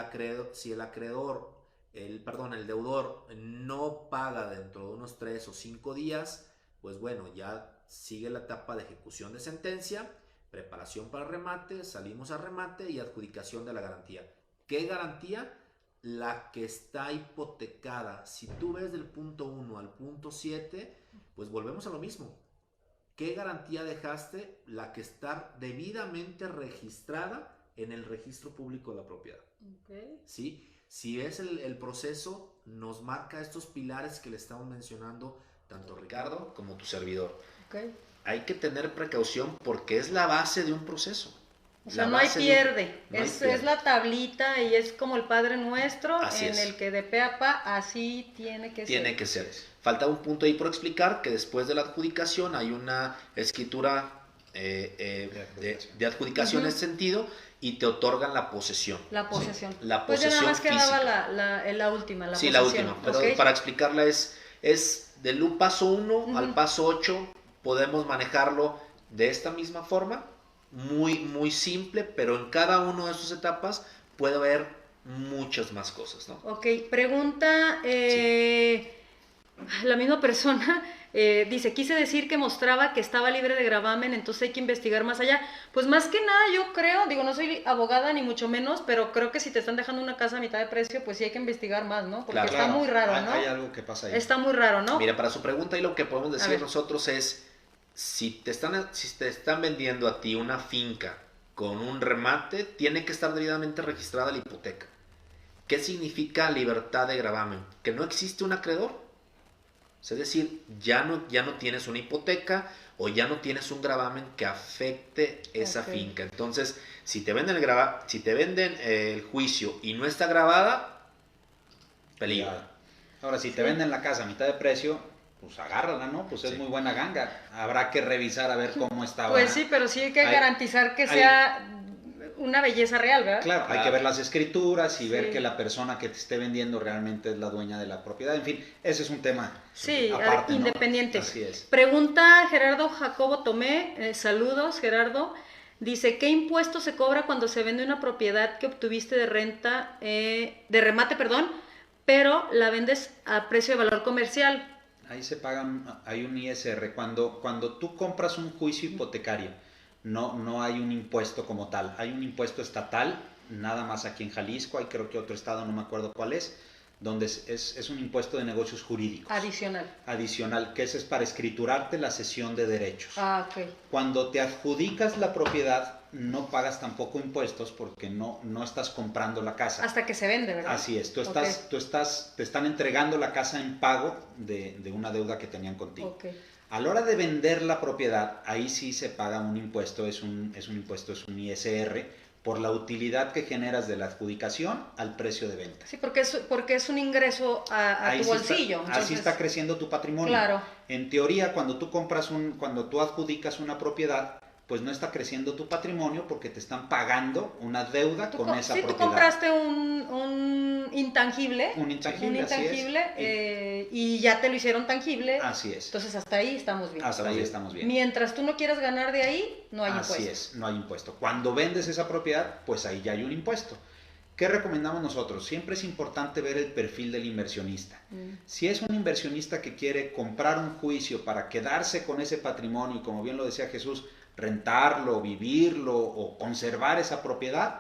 deudor no paga dentro de unos 3 o 5 días, pues bueno, ya sigue la etapa de ejecución de sentencia, preparación para remate, salimos a remate y adjudicación de la garantía. ¿Qué garantía? La que está hipotecada. Si tú ves del punto 1 al punto 7, pues volvemos a lo mismo. ¿Qué garantía dejaste? La que está debidamente registrada en el registro público de la propiedad. ¿Sí? Si es el proceso, nos marca estos pilares que le estamos mencionando tanto Ricardo como tu servidor. Hay que tener precaución porque es la base de un proceso. O sea, no hay pierde. Es la tablita y es como el Padre Nuestro el que de pe a pa así tiene que ser. Tiene que ser. Falta un punto ahí por explicar, que después de la adjudicación hay una escritura de adjudicación en ese sentido y te otorgan la posesión. La posesión. ¿Sí? La pues posesión ya nada más física. quedaba la última, la sí, posesión. la última. Pero para explicarla es del paso 1 al paso 8 podemos manejarlo de esta misma forma, muy, muy simple, pero en cada una de sus etapas puede haber muchas más cosas, ¿no? Ok, pregunta la misma persona, dice, quise decir que mostraba que estaba libre de gravamen, entonces hay que investigar más allá. Pues más que nada yo creo, digo, no soy abogada ni mucho menos, pero creo que si te están dejando una casa a mitad de precio, pues sí hay que investigar más, ¿no? Porque está muy raro, ¿no? Hay algo que pasa ahí. Está muy raro, ¿no? Mira, para su pregunta, y lo que podemos decir nosotros es, si te están vendiendo a ti una finca con un remate, tiene que estar debidamente registrada la hipoteca. ¿Qué significa libertad de gravamen? Que no existe un acreedor. Es decir, ya no tienes una hipoteca o ya no tienes un gravamen que afecte esa finca. Entonces, si te venden el juicio y no está grabada, peligro. Ahora, si te venden la casa a mitad de precio, pues agárrala, ¿no? Pues es muy buena ganga. Habrá que revisar a ver cómo está. Pues sí, pero sí hay que garantizar que sea una belleza real, ¿verdad? Claro, hay que ver las escrituras y ver que la persona que te esté vendiendo realmente es la dueña de la propiedad. En fin, ese es un tema aparte, independiente. ¿no? Así es. Pregunta Gerardo Jacobo Tomé, saludos Gerardo. Dice, ¿qué impuesto se cobra cuando se vende una propiedad que obtuviste de remate, pero la vendes a precio de valor comercial? Ahí se pagan, hay un ISR. Cuando tú compras un juicio hipotecario, no hay un impuesto como tal. Hay un impuesto estatal, nada más aquí en Jalisco, hay creo que otro estado, no me acuerdo cuál es, donde es un impuesto de negocios jurídicos. Adicional, que ese es para escriturarte la cesión de derechos. Cuando te adjudicas la propiedad, no pagas tampoco impuestos porque no estás comprando la casa. Hasta que se vende, ¿verdad? Así es, te están entregando la casa en pago de una deuda que tenían contigo. A la hora de vender la propiedad, ahí sí se paga un impuesto, es un ISR, por la utilidad que generas de la adjudicación al precio de venta. Sí, porque es un ingreso a tu bolsillo. Así está creciendo tu patrimonio. Claro. En teoría, cuando tú adjudicas una propiedad, pues no está creciendo tu patrimonio porque te están pagando una deuda con esa propiedad. Tú compraste un intangible. Un intangible, y ya te lo hicieron tangible. Así es. Entonces hasta ahí estamos bien. Hasta ahí estamos bien. Mientras tú no quieras ganar de ahí, no hay impuesto. Así es, no hay impuesto. Cuando vendes esa propiedad, pues ahí ya hay un impuesto. ¿Qué recomendamos nosotros? Siempre es importante ver el perfil del inversionista. Si es un inversionista que quiere comprar un juicio para quedarse con ese patrimonio, y como bien lo decía Jesús, rentarlo, vivirlo o conservar esa propiedad,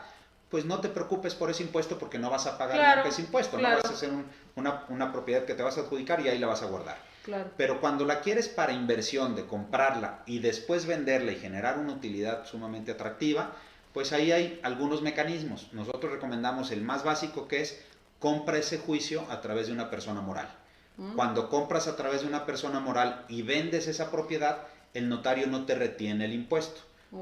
pues no te preocupes por ese impuesto porque no vas a pagar ese impuesto. No vas a hacer una propiedad que te vas a adjudicar y ahí la vas a guardar. Pero cuando la quieres para inversión, de comprarla y después venderla y generar una utilidad sumamente atractiva, pues ahí hay algunos mecanismos. Nosotros recomendamos el más básico, que es compra ese juicio a través de una persona moral. Cuando compras a través de una persona moral y vendes esa propiedad, el notario no te retiene el impuesto.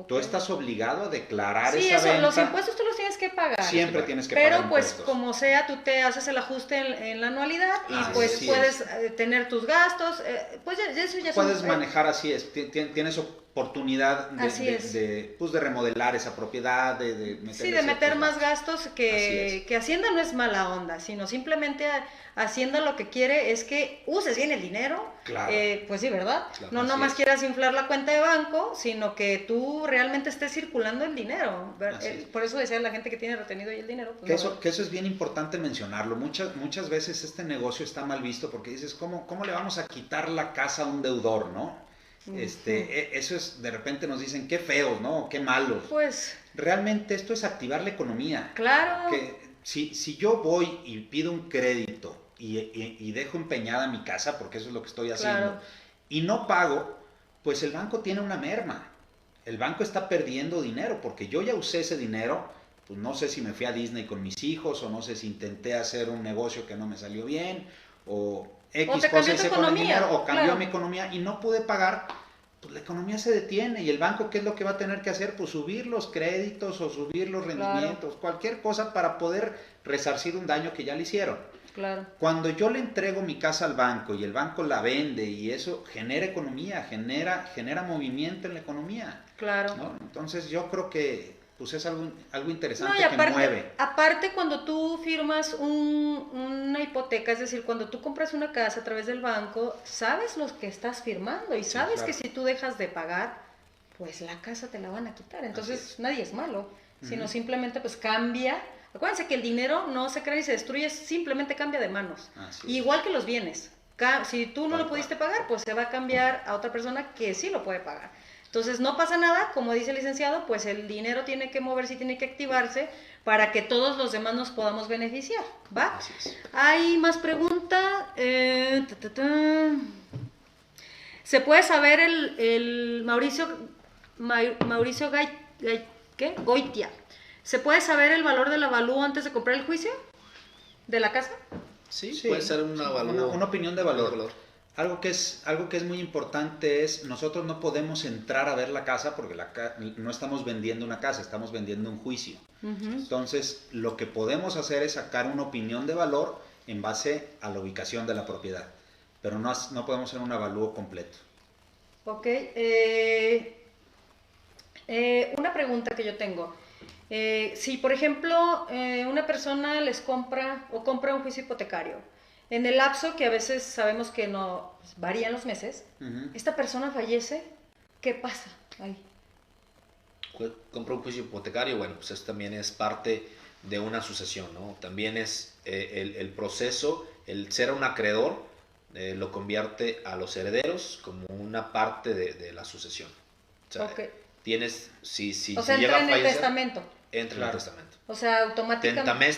Tú estás obligado a declarar esa venta. Los impuestos tú los tienes que pagar. Siempre tienes que pero pagar pues impuestos. como sea, tú te haces el ajuste en la anualidad y pues Así puedes es. tener tus gastos, pues eso ya Puedes son, manejar, así es, tienes oportunidad Así es. pues de remodelar esa propiedad, de sí, de meter más gastos Así que, es. que Hacienda no es mala onda, sino simplemente Hacienda lo que quiere es que uses bien el dinero. Claro. Pues sí, ¿verdad? Claro, No así nomás es. quieras inflar la cuenta de banco, sino que tú realmente estés circulando el dinero. Así es. Por eso decía la gente que tiene retenido ahí el dinero. Pues Que eso es bien importante mencionarlo. Muchas veces este negocio está mal visto porque dices, ¿cómo le vamos a quitar la casa a un deudor, no? Eso es, de repente nos dicen, qué feos, ¿no? Qué malos. Pues, Realmente esto es activar la economía. claro. Que si yo voy y pido un crédito y dejo empeñada mi casa, porque eso es lo que estoy haciendo, Claro. y no pago, pues el banco tiene una merma. El banco está perdiendo dinero, porque yo ya usé ese dinero, pues no sé si me fui a Disney con mis hijos, o no sé si intenté hacer un negocio que no me salió bien, o X te cosa cambió tu hice con el economía, dinero, o cambió claro. mi economía y no pude pagar. Pues la economía se detiene y el banco, ¿qué es lo que va a tener que hacer? Pues subir los créditos o subir los rendimientos, cualquier cosa para poder resarcir un daño que ya le hicieron. Claro. Cuando yo le entrego mi casa al banco y el banco la vende y eso genera economía, genera movimiento en la economía, Claro. ¿no? Entonces yo creo que pues es algo No, interesante y que mueve. aparte cuando tú firmas una hipoteca, es decir, cuando tú compras una casa a través del banco, sabes lo que estás firmando y sabes claro. que si tú dejas de pagar, pues la casa te la van a quitar. Entonces nadie es malo, sino simplemente pues cambia. Acuérdense que el dinero no se crea ni se destruye, simplemente cambia de manos. Así es. Igual que los bienes. Si tú no lo pudiste pagar, pues se va a cambiar a otra persona que sí lo puede pagar. Entonces no pasa nada, como dice el licenciado, pues el dinero tiene que moverse y tiene que activarse para que todos los demás nos podamos beneficiar, ¿va? Así es. Hay más preguntas. ¿Se puede saber el Mauricio ¿qué? Goitia? ¿Se puede saber el valor del avalúo antes de comprar el juicio de la casa? Sí, puede ser una opinión de valor. Algo que es muy importante es, nosotros no podemos entrar a ver la casa porque no estamos vendiendo una casa, estamos vendiendo un juicio. Entonces, lo que podemos hacer es sacar una opinión de valor en base a la ubicación de la propiedad, pero no podemos hacer un avalúo completo. Ok. Una pregunta que yo tengo. Si, por ejemplo, una persona les compra un juicio hipotecario, en el lapso que a veces sabemos que no pues, varían los meses, esta persona fallece, ¿qué pasa ahí? Compra un juicio hipotecario, bueno, pues eso también es parte de una sucesión, ¿no? También es el proceso, el ser un acreedor, lo convierte a los herederos como una parte de la sucesión. O sea, tienes, si entra llega a en fallecer, el testamento. Entra en el testamento. O sea, automáticamente.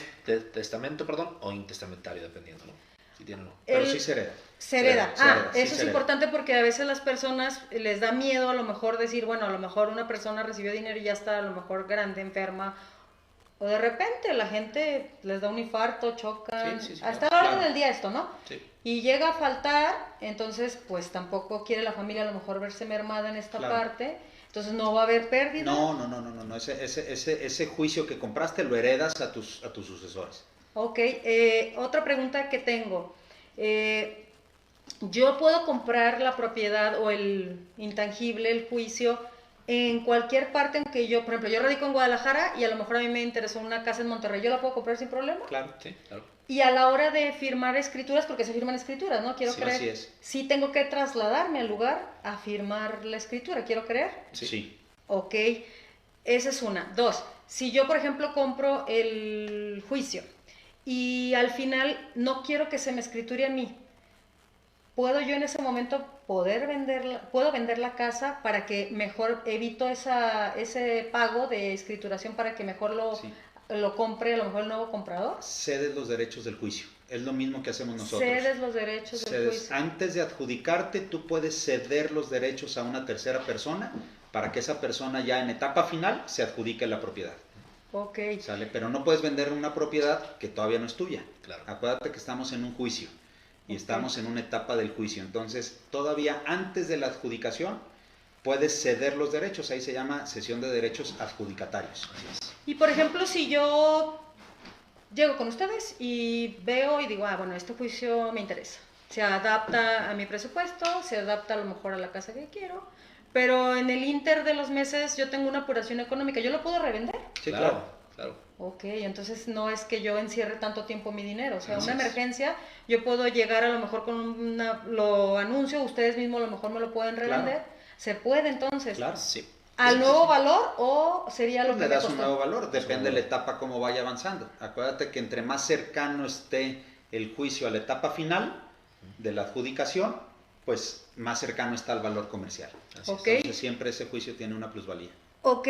Testamento, o intestamentario, dependiendo, ¿no? Si tiene o no. Pero sí se hereda. Se hereda. Eso es hereda. importante porque a veces las personas les da miedo a lo mejor decir, bueno, a lo mejor una persona recibió dinero y ya está a lo mejor grande, enferma, o de repente la gente les da un infarto, chocan, hasta la orden del día esto, ¿no? Sí. Y llega a faltar, entonces pues tampoco quiere la familia a lo mejor verse mermada en esta parte, entonces no va a haber pérdida. No, ese juicio que compraste lo heredas a tus sucesores. Ok, otra pregunta que tengo. Yo puedo comprar la propiedad o el intangible, el juicio, en cualquier parte en que yo, por ejemplo, yo radico en Guadalajara y a lo mejor a mí me interesó una casa en Monterrey, ¿yo la puedo comprar sin problema? Claro, sí, claro. Y a la hora de firmar escrituras, porque se firman escrituras, ¿no? Quiero creer. Así es. Sí tengo que trasladarme al lugar a firmar la escritura, quiero creer. Sí. Ok, esa es una. Dos, si yo, por ejemplo, compro el juicio y al final no quiero que se me escriture a mí, ¿puedo yo en ese momento puedo vender la casa para que mejor evito ese pago de escrituración para que mejor lo compre a lo mejor el nuevo comprador? Cedes los derechos del juicio. Es lo mismo que hacemos nosotros. Cedes los derechos del juicio. Antes de adjudicarte, tú puedes ceder los derechos a una tercera persona para que esa persona ya en etapa final se adjudique la propiedad. Ok. ¿Sale? Pero no puedes vender una propiedad que todavía no es tuya. Claro. Acuérdate que estamos en un juicio y estamos en una etapa del juicio. Entonces, todavía antes de la adjudicación, puedes ceder los derechos, ahí se llama cesión de derechos adjudicatarios. Así es. Y por ejemplo, si yo llego con ustedes y veo y digo, bueno, este juicio me interesa, se adapta a mi presupuesto, se adapta a lo mejor a la casa que quiero, pero en el inter de los meses yo tengo una apuración económica, ¿yo lo puedo revender? Sí, claro. Claro. Ok, entonces no es que yo encierre tanto tiempo mi dinero, o sea, Así una es. emergencia, yo puedo llegar a lo mejor con lo anuncio, ustedes mismos a lo mejor me lo pueden revender, Claro. ¿se puede entonces? Claro. Sí. ¿Al Sí, nuevo sí. valor o sería lo Pues que le me das un costó? nuevo valor, depende de la etapa cómo vaya avanzando. Acuérdate que entre más cercano esté el juicio a la etapa final de la adjudicación, pues más cercano está el valor comercial. Así Ok. Entonces siempre ese juicio tiene una plusvalía. Ok,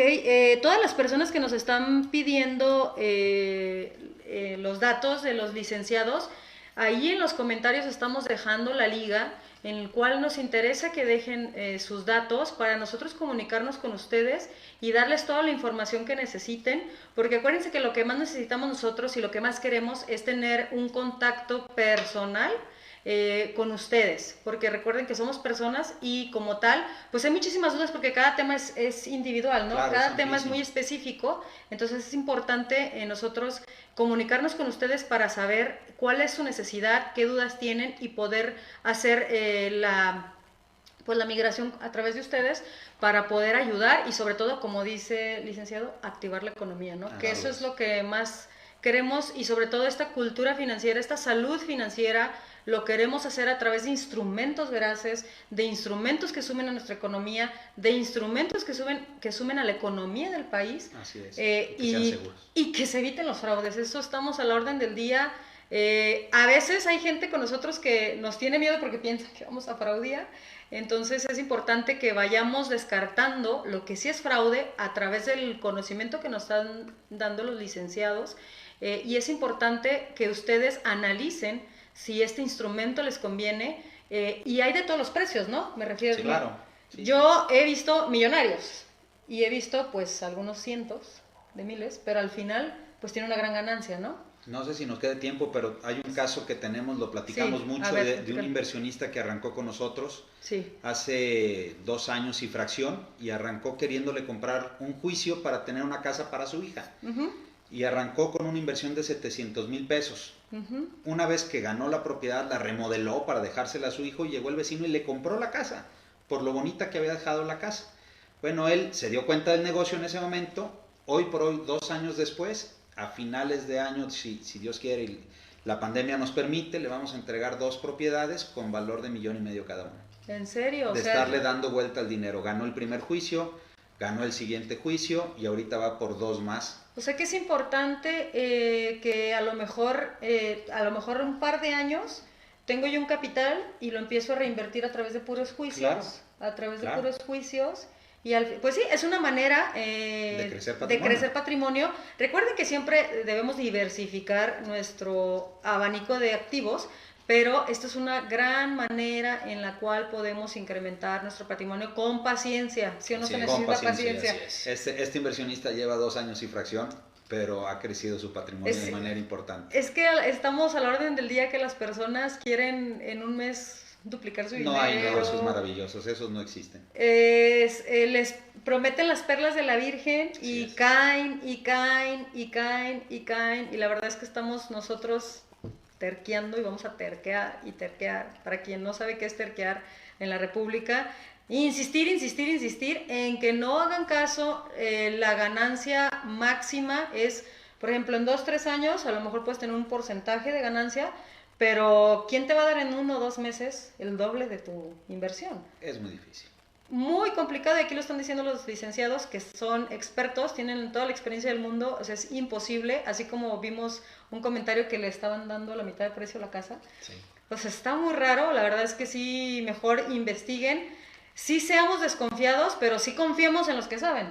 todas las personas que nos están pidiendo los datos de los licenciados, ahí en los comentarios estamos dejando la liga en el cual nos interesa que dejen sus datos para nosotros comunicarnos con ustedes y darles toda la información que necesiten, porque acuérdense que lo que más necesitamos nosotros y lo que más queremos es tener un contacto personal con ustedes, porque recuerden que somos personas y como tal, pues hay muchísimas dudas porque cada tema es individual, ¿no? Claro, Cada es tema es amplísimo. muy específico, entonces es importante nosotros comunicarnos con ustedes para saber cuál es su necesidad, qué dudas tienen y poder hacer pues la migración a través de ustedes para poder ayudar y sobre todo, como dice el licenciado, activar la economía, ¿no? Que eso es lo que más queremos y sobre todo esta cultura financiera, esta salud financiera, lo queremos hacer a través de instrumentos veraces, de instrumentos que sumen a nuestra economía, de instrumentos que sumen a la economía del país. Así es, que sean seguros. Y que se eviten los fraudes. Eso estamos a la orden del día. A veces hay gente con nosotros que nos tiene miedo porque piensa que vamos a fraudear. Entonces es importante que vayamos descartando lo que sí es fraude a través del conocimiento que nos están dando los licenciados. Y es importante que ustedes analicen si este instrumento les conviene, y hay de todos los precios, ¿no? Me refiero. Sí, claro. Sí. Yo he visto millonarios y he visto pues algunos cientos de miles, pero al final pues tiene una gran ganancia, ¿no? No sé si nos quede tiempo, pero hay un caso que tenemos, lo platicamos Sí, mucho, a ver, de un platícalo. inversionista que arrancó con nosotros Sí. hace 2 años y fracción, y arrancó queriéndole comprar un juicio para tener una casa para su hija. Uh-huh. Y arrancó con una inversión de 700,000 pesos. Uh-huh. Una vez que ganó la propiedad, la remodeló para dejársela a su hijo y llegó el vecino y le compró la casa, por lo bonita que había dejado la casa. Bueno, él se dio cuenta del negocio en ese momento. Hoy por hoy, 2 años después, a finales de año, si Dios quiere y la pandemia nos permite, le vamos a entregar 2 propiedades con valor de 1,5 millones cada una. ¿En serio? De estarle dando vuelta al dinero. Ganó el primer juicio, ganó el siguiente juicio y ahorita va por 2 más. O sea que es importante que a lo mejor un par de años tengo yo un capital y lo empiezo a reinvertir a través de puros juicios, Claro, a través de claro. puros juicios. Y pues sí, es una manera De crecer de patrimonio. crecer patrimonio. Recuerden que siempre debemos diversificar nuestro abanico de activos, pero esta es una gran manera en la cual podemos incrementar nuestro patrimonio con paciencia. ¿Sí o no Sí, se con necesita paciencia, paciencia? así es. Este inversionista lleva 2 años y fracción, pero ha crecido su patrimonio Es- de manera importante. Es que estamos a la orden del día que las personas quieren en un mes duplicar su dinero. No hay negocios maravillosos, esos no existen. Les prometen las perlas de la Virgen y Así es. caen, y caen, y caen, y caen. Y la verdad es que estamos nosotros terqueando y vamos a terquear y terquear. Para quien no sabe qué es terquear en la República, insistir, insistir, insistir en que no hagan caso. La ganancia máxima es, por ejemplo, en 2, 3 años a lo mejor puedes tener un porcentaje de ganancia, pero ¿quién te va a dar en 1 o 2 meses el doble de tu inversión? Es muy difícil. Muy complicado, y aquí lo están diciendo los licenciados que son expertos, tienen toda la experiencia del mundo, o sea, es imposible, así como vimos un comentario que le estaban dando a la mitad de precio la casa. Sí. Pues está muy raro, la verdad es que sí, mejor investiguen, sí seamos desconfiados, pero sí confiemos en los que saben.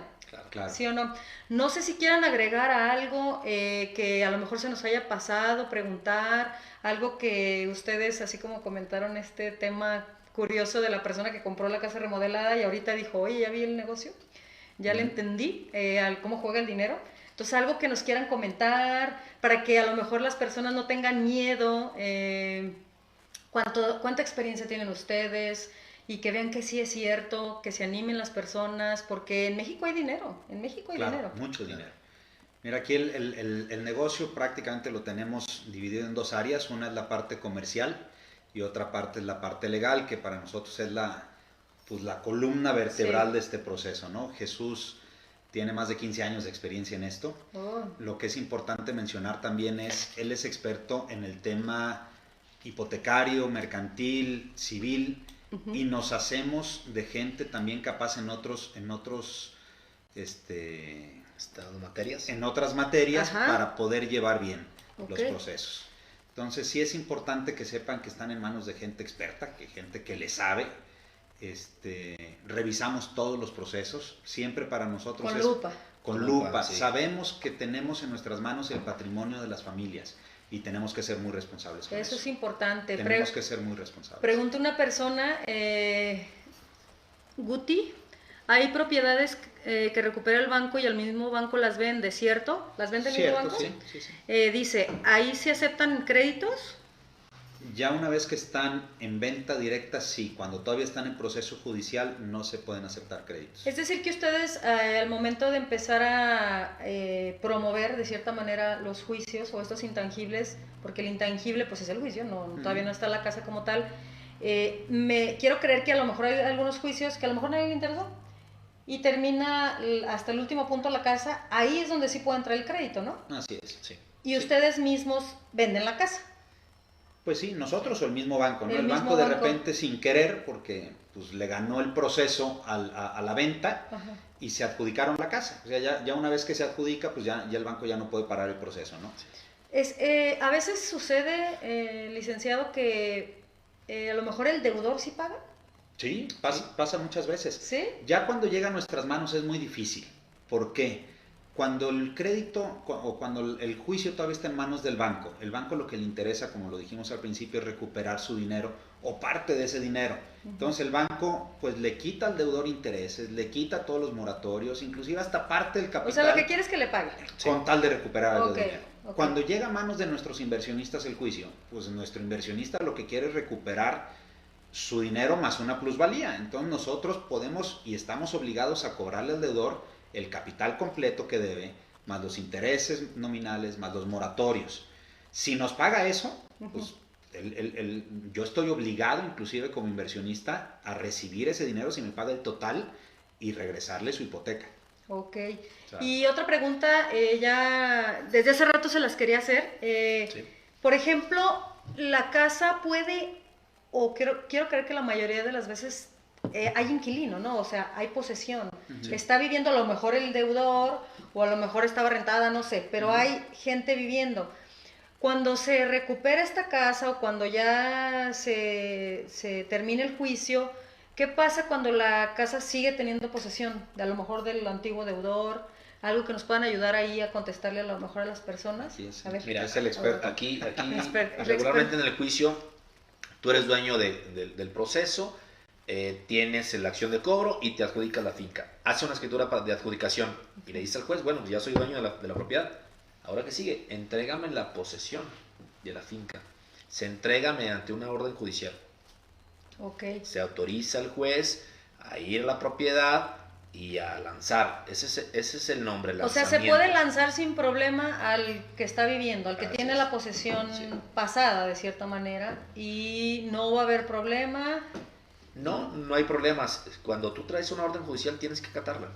Claro. ¿Sí o no? No sé si quieran agregar a algo que a lo mejor se nos haya pasado, preguntar, algo que ustedes, así como comentaron este tema curioso de la persona que compró la casa remodelada y ahorita dijo, oye, ya vi el negocio, ya le entendí cómo juega el dinero. Entonces, algo que nos quieran comentar para que a lo mejor las personas no tengan miedo, cuánta experiencia tienen ustedes y que vean que sí es cierto, que se animen las personas, porque en México hay dinero, en México hay Claro, dinero. mucho dinero. Mira, aquí el negocio prácticamente lo tenemos dividido en dos áreas. Una es la parte comercial y otra parte es la parte legal, que para nosotros es pues la columna vertebral de este proceso, ¿no? Jesús tiene más de 15 años de experiencia en esto. Oh. Lo que es importante mencionar también él es experto en el tema hipotecario, mercantil, civil, y nos hacemos de gente también capaz en otras materias Ajá. para poder llevar bien Ok. los procesos. Entonces sí es importante que sepan que están en manos de gente experta, que gente que le sabe. Revisamos todos los procesos, siempre para nosotros Con es lupa. con lupa. Sí. Sabemos que tenemos en nuestras manos el patrimonio de las familias y tenemos que ser muy responsables con eso. Eso es importante. Tenemos que ser muy responsables. Pregunta una persona, Guti, hay propiedades que recupera el banco y al mismo banco las vende, ¿cierto? ¿Las vende el mismo banco? Sí. Dice, ¿ahí se aceptan créditos? Ya una vez que están en venta directa, sí. Cuando todavía están en proceso judicial, no se pueden aceptar créditos. Es decir, que ustedes al momento de empezar a promover de cierta manera los juicios o estos intangibles, porque el intangible pues es el juicio, todavía no está la casa como tal, quiero creer que a lo mejor hay algunos juicios que a lo mejor nadie le interesó y termina hasta el último punto la casa, ahí es donde sí puede entrar el crédito, ¿no? Así es, sí. Y ustedes mismos venden la casa. Pues sí, nosotros o el mismo banco, ¿no? El El mismo banco de banco. repente sin querer, porque pues le ganó el proceso a la venta. Ajá. Y se adjudicaron la casa. O sea, ya una vez que se adjudica, pues ya el banco ya no puede parar el proceso, ¿no? A veces sucede, licenciado, que a lo mejor el deudor sí paga. Sí, pasa muchas veces. ¿Sí? Ya cuando llega a nuestras manos es muy difícil. ¿Por qué? Cuando el crédito o cuando el juicio todavía está en manos del banco, el banco lo que le interesa, como lo dijimos al principio, es recuperar su dinero o parte de ese dinero. Entonces el banco pues le quita al deudor intereses, le quita todos los moratorios, inclusive hasta parte del capital. O sea, lo que quiere es que le pague. Con tal de recuperar algo de dinero. Ok. Cuando llega a manos de nuestros inversionistas el juicio, pues nuestro inversionista lo que quiere es recuperar su dinero más una plusvalía. Entonces nosotros podemos y estamos obligados a cobrarle al deudor el capital completo que debe, más los intereses nominales, más los moratorios. Si nos paga eso, pues yo estoy obligado, inclusive como inversionista, a recibir ese dinero si me paga el total y regresarle su hipoteca. Ok. O sea, Y otra pregunta, ya desde hace rato se las quería hacer. Sí. Por ejemplo, la casa puede, o quiero creer que la mayoría de las veces hay inquilino, ¿no? O sea, hay posesión. Está viviendo a lo mejor el deudor o a lo mejor estaba rentada, no sé, pero hay gente viviendo. Cuando se recupera esta casa o cuando ya se termine el juicio, ¿qué pasa cuando la casa sigue teniendo posesión? A lo mejor del antiguo deudor, algo que nos puedan ayudar ahí a contestarle a lo mejor a las personas. Así es. A ver. Mira, es el experto. Aquí Expert- regularmente en el juicio, tú eres dueño del proceso, tienes la acción de cobro y te adjudicas la finca. Hace una escritura de adjudicación y le dice al juez, bueno, ya soy dueño de la propiedad. Ahora que sigue, entrégame la posesión de la finca. Se entrega mediante una orden judicial. Ok. Se autoriza al juez a ir a la propiedad y a lanzar. Ese es el nombre, O sea, se puede lanzar sin problema al que está viviendo, al que Así tiene es. la posesión pasada, de cierta manera, y no va a haber problema. No hay problemas. Cuando tú traes una orden judicial tienes que acatarla.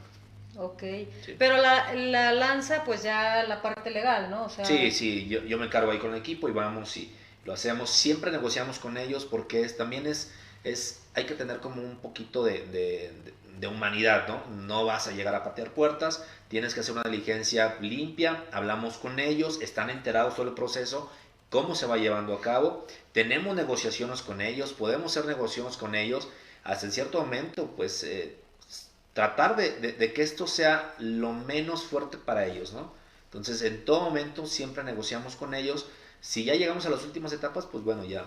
Ok. Sí. Pero la lanza, pues ya la parte legal, ¿no? O sea, Sí, yo me encargo ahí con el equipo y vamos y lo hacemos. Siempre negociamos con ellos porque también hay que tener como un poquito de humanidad, ¿no? No vas a llegar a patear puertas, tienes que hacer una diligencia limpia, hablamos con ellos, están enterados todo el proceso, cómo se va llevando a cabo, tenemos negociaciones con ellos, podemos hacer negociaciones con ellos, hasta en cierto momento, pues tratar de que esto sea lo menos fuerte para ellos, ¿no? Entonces, en todo momento siempre negociamos con ellos. Si ya llegamos a las últimas etapas, pues bueno, ya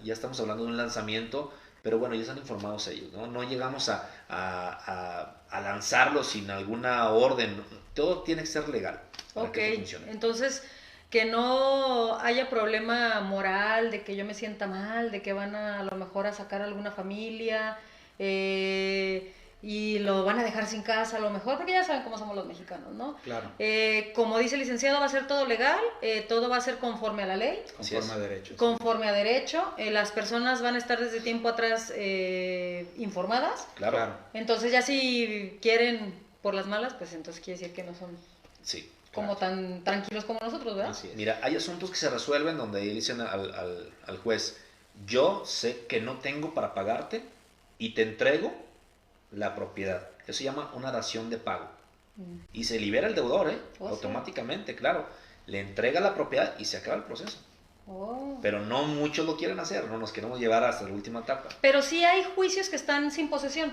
estamos hablando de un lanzamiento, pero bueno, ya están informados ellos, ¿no? No llegamos a lanzarlo sin alguna orden, todo tiene que ser legal para ok. que esto funcione. Entonces, que no haya problema moral, de que yo me sienta mal, de que van a lo mejor a sacar a alguna familia, y lo van a dejar sin casa a lo mejor, porque ya saben cómo somos los mexicanos, ¿no? Claro. Como dice el licenciado, va a ser todo legal, todo va a ser conforme a la ley. Conforme a derecho. Conforme a derecho, las personas van a estar desde tiempo atrás informadas. Claro. Entonces ya si quieren por las malas, pues entonces quiere decir que no son Sí. como tan tranquilos como nosotros, ¿verdad? Así es. Mira, hay asuntos que se resuelven donde dicen al juez, yo sé que no tengo para pagarte y te entrego la propiedad. Eso se llama una dación de pago. Y se libera el deudor, automáticamente, claro. Le entrega la propiedad y se acaba el proceso. Pero no muchos lo quieren hacer, no nos queremos llevar hasta la última etapa. Pero sí hay juicios que están sin posesión.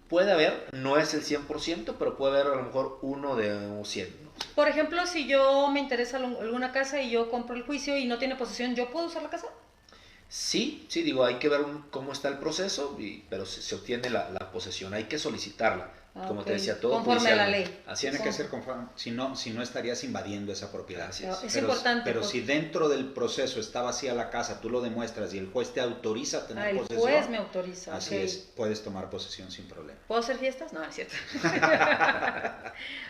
Puede haber, no es el 100%, pero puede haber a lo mejor uno de 100. ¿No? Por ejemplo, si yo me interesa alguna casa y yo compro el juicio y no tiene posesión, ¿yo puedo usar la casa? Sí, digo, hay que ver cómo está el proceso, pero se obtiene la posesión, hay que solicitarla. Como te decía, todo conforme a la ley. Así tiene que ser conforme, si no estarías invadiendo esa propiedad. Así es importante. Pero si dentro del proceso está vacía la casa, tú lo demuestras y el juez te autoriza a tener posesión. El juez me autoriza. Así es, puedes tomar posesión sin problema. ¿Puedo hacer fiestas? No, es cierto.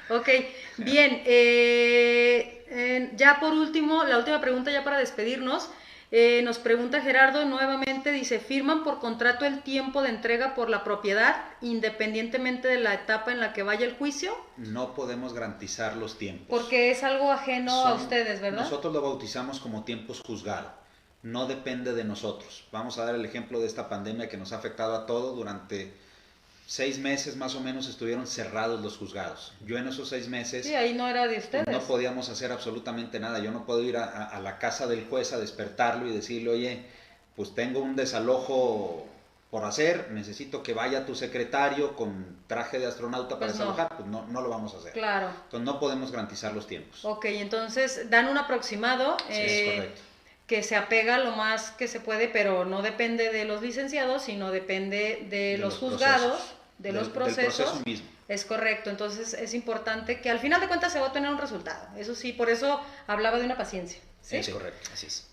Ok, bien. Ya por último, la última pregunta ya para despedirnos. Nos pregunta Gerardo nuevamente, dice, ¿firman por contrato el tiempo de entrega por la propiedad independientemente de la etapa en la que vaya el juicio? No podemos garantizar los tiempos. Porque es algo ajeno a ustedes, ¿verdad? Nosotros lo bautizamos como tiempos juzgado. No depende de nosotros. Vamos a dar el ejemplo de esta pandemia que nos ha afectado a todos. Durante 6 meses más o menos estuvieron cerrados los juzgados. Yo en esos 6 meses... Sí, ahí no era de ustedes. No podíamos hacer absolutamente nada. Yo no puedo ir a la casa del juez a despertarlo y decirle, oye, pues tengo un desalojo por hacer, necesito que vaya tu secretario con traje de astronauta para desalojar. Pues no lo vamos a hacer. Claro. Entonces no podemos garantizar los tiempos. Ok, entonces dan un aproximado. Sí, es correcto. Que se apega lo más que se puede, pero no depende de los licenciados, sino depende de los juzgados, de los procesos. Del proceso mismo. Es correcto, entonces es importante que al final de cuentas se va a tener un resultado. Eso sí, por eso hablaba de una paciencia. ¿Sí? Es correcto, así es.